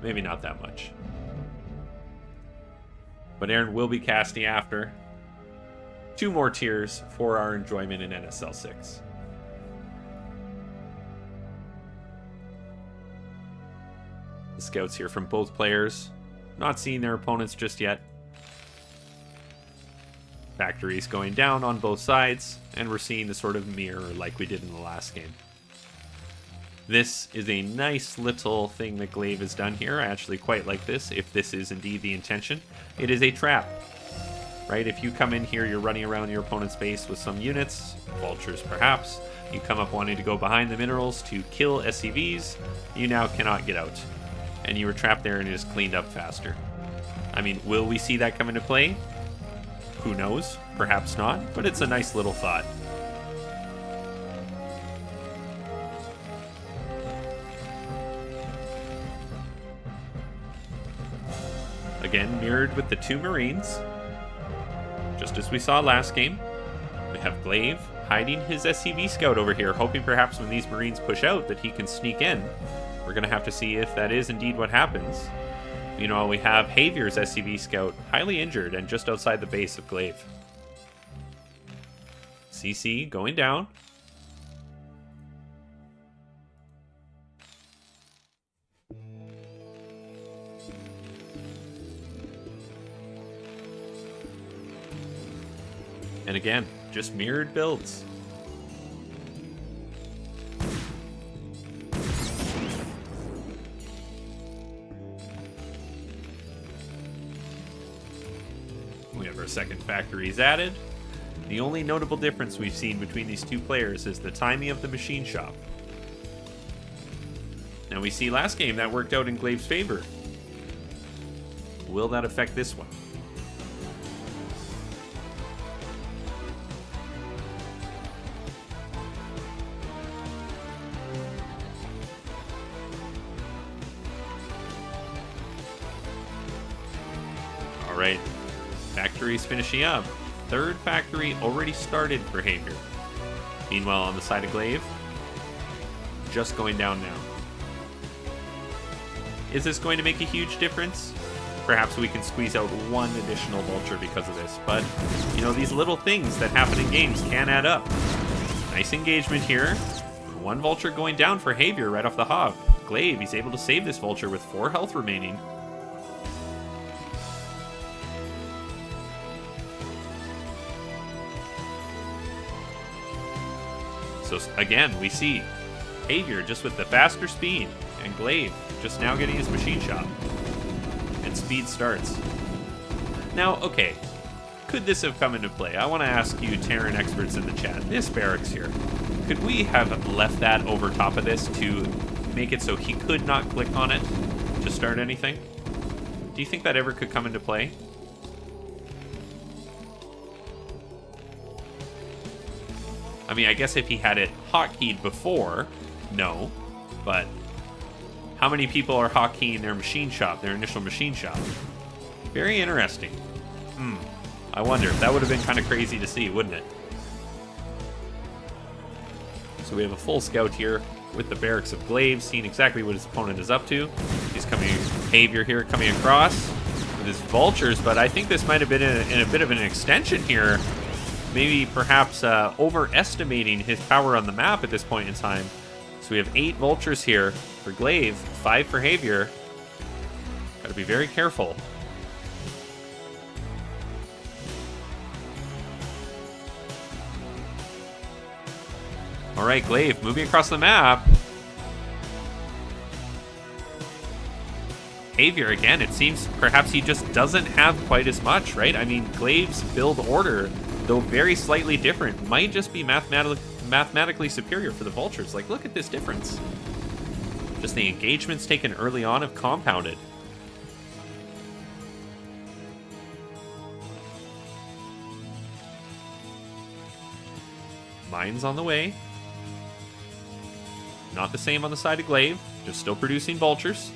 Maybe not that much. But Aaron will be casting after 2 more tiers for our enjoyment in NSL6. The scouts here from both players. Not seeing their opponents just yet. Factories going down on both sides. And we're seeing the sort of mirror like we did in the last game. This is a nice little thing that Glaive has done here. I actually quite like this, if this is indeed the intention. It is a trap, right? If you come in here, you're running around your opponent's base with some units, vultures perhaps. You come up wanting to go behind the minerals to kill SCVs. You now cannot get out. And you were trapped there and it is cleaned up faster. I mean, will we see that come into play? Who knows? Perhaps not, but it's a nice little thought. Again, mirrored with the 2 Marines. Just as we saw last game. We have Glaive hiding his SCV scout over here, hoping perhaps when these Marines push out that he can sneak in. We're going to have to see if that is indeed what happens. Meanwhile, we have Havier's SCV scout highly injured and just outside the base of Glaive. CC going down. And again, just mirrored builds. We have our second factories added. The only notable difference we've seen between these 2 players is the timing of the machine shop. Now we see last game that worked out in Glaive's favor. Will that affect this one? Alright, factories finishing up. 3rd factory already started for Havier. Meanwhile, on the side of Glaive, just going down now. Is this going to make a huge difference? Perhaps we can squeeze out 1 additional vulture because of this, but, you know, these little things that happen in games can add up. Nice engagement here. 1 vulture going down for Havier right off the hop. Glaive, he's able to save this vulture with 4 health remaining. So again, we see Havier just with the faster speed, and Glaive just now getting his machine shop. And speed starts. Now, okay, could this have come into play? I want to ask you, Terran experts in the chat, this barracks here, could we have left that over top of this to make it so he could not click on it to start anything? Do you think that ever could come into play? I mean, I guess if he had it hotkeyed before, no. But how many people are hotkeying their machine shop, their initial machine shop? Very interesting. I wonder. That would have been kind of crazy to see, wouldn't it? So we have a full scout here with the barracks of Glaive, seeing exactly what his opponent is up to. He's coming, Havier here coming across with his vultures, but I think this might have been in a bit of an extension here. Maybe perhaps overestimating his power on the map at this point in time. So we have 8 vultures here for Glaive, 5 for Havier. Gotta be very careful. Alright, Glaive moving across the map. Havier again, it seems perhaps he just doesn't have quite as much, right? I mean, Glaive's build order, though very slightly different, might just be mathematically superior for the vultures. Like, look at this difference. Just the engagements taken early on have compounded. Mines on the way. Not the same on the side of Glaive, just still producing vultures.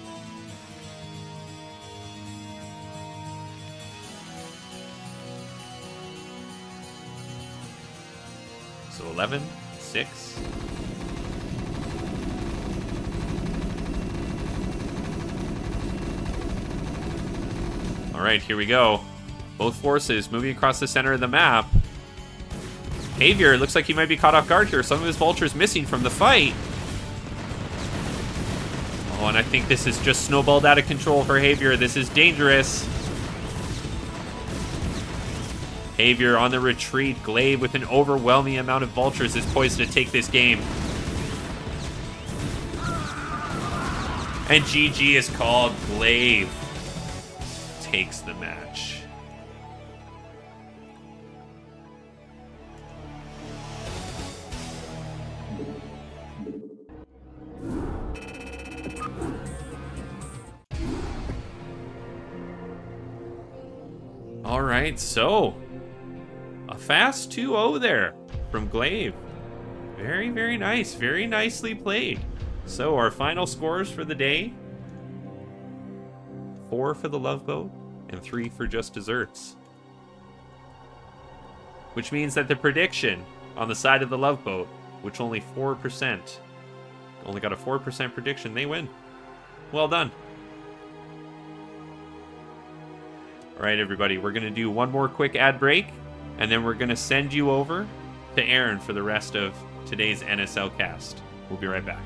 So 11, 6. All right, here we go. Both forces moving across the center of the map. Xavier, looks like he might be caught off guard here. Some of his vultures missing from the fight. Oh, and I think this is just snowballed out of control for Xavier. This is dangerous. Xavier on the retreat. Glaive with an overwhelming amount of vultures is poised to take this game. And GG is called. Glaive takes the match. All right, so a fast 2-0 there from Glaive. Very, very nice. Very nicely played. So our final scores for the day: 4 for the LoveBoat and 3 for Just Desserts. Which means that the prediction on the side of the LoveBoat, which only got a 4% prediction, they win. Well done. All right, everybody, we're going to do one more quick ad break, and then we're going to send you over to Aaron for the rest of today's NSL cast. We'll be right back.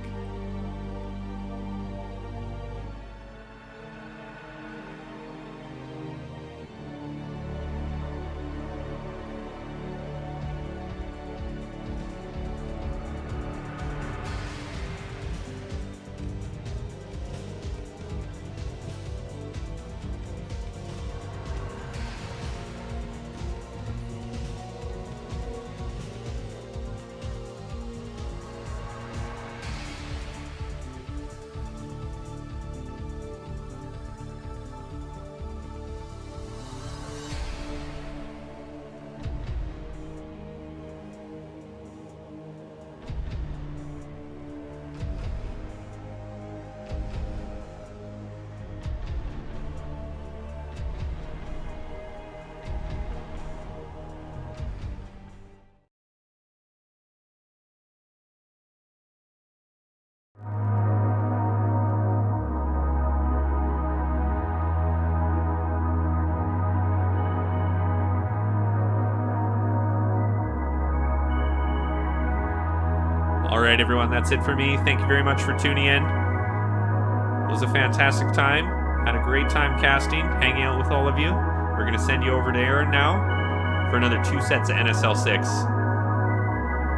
All right, everyone, that's it for me. Thank you very much for tuning in. It was a fantastic time. Had a great time casting, hanging out with all of you. We're going to send you over to Aaron now for another 2 sets of NSL6.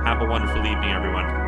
Have a wonderful evening, everyone.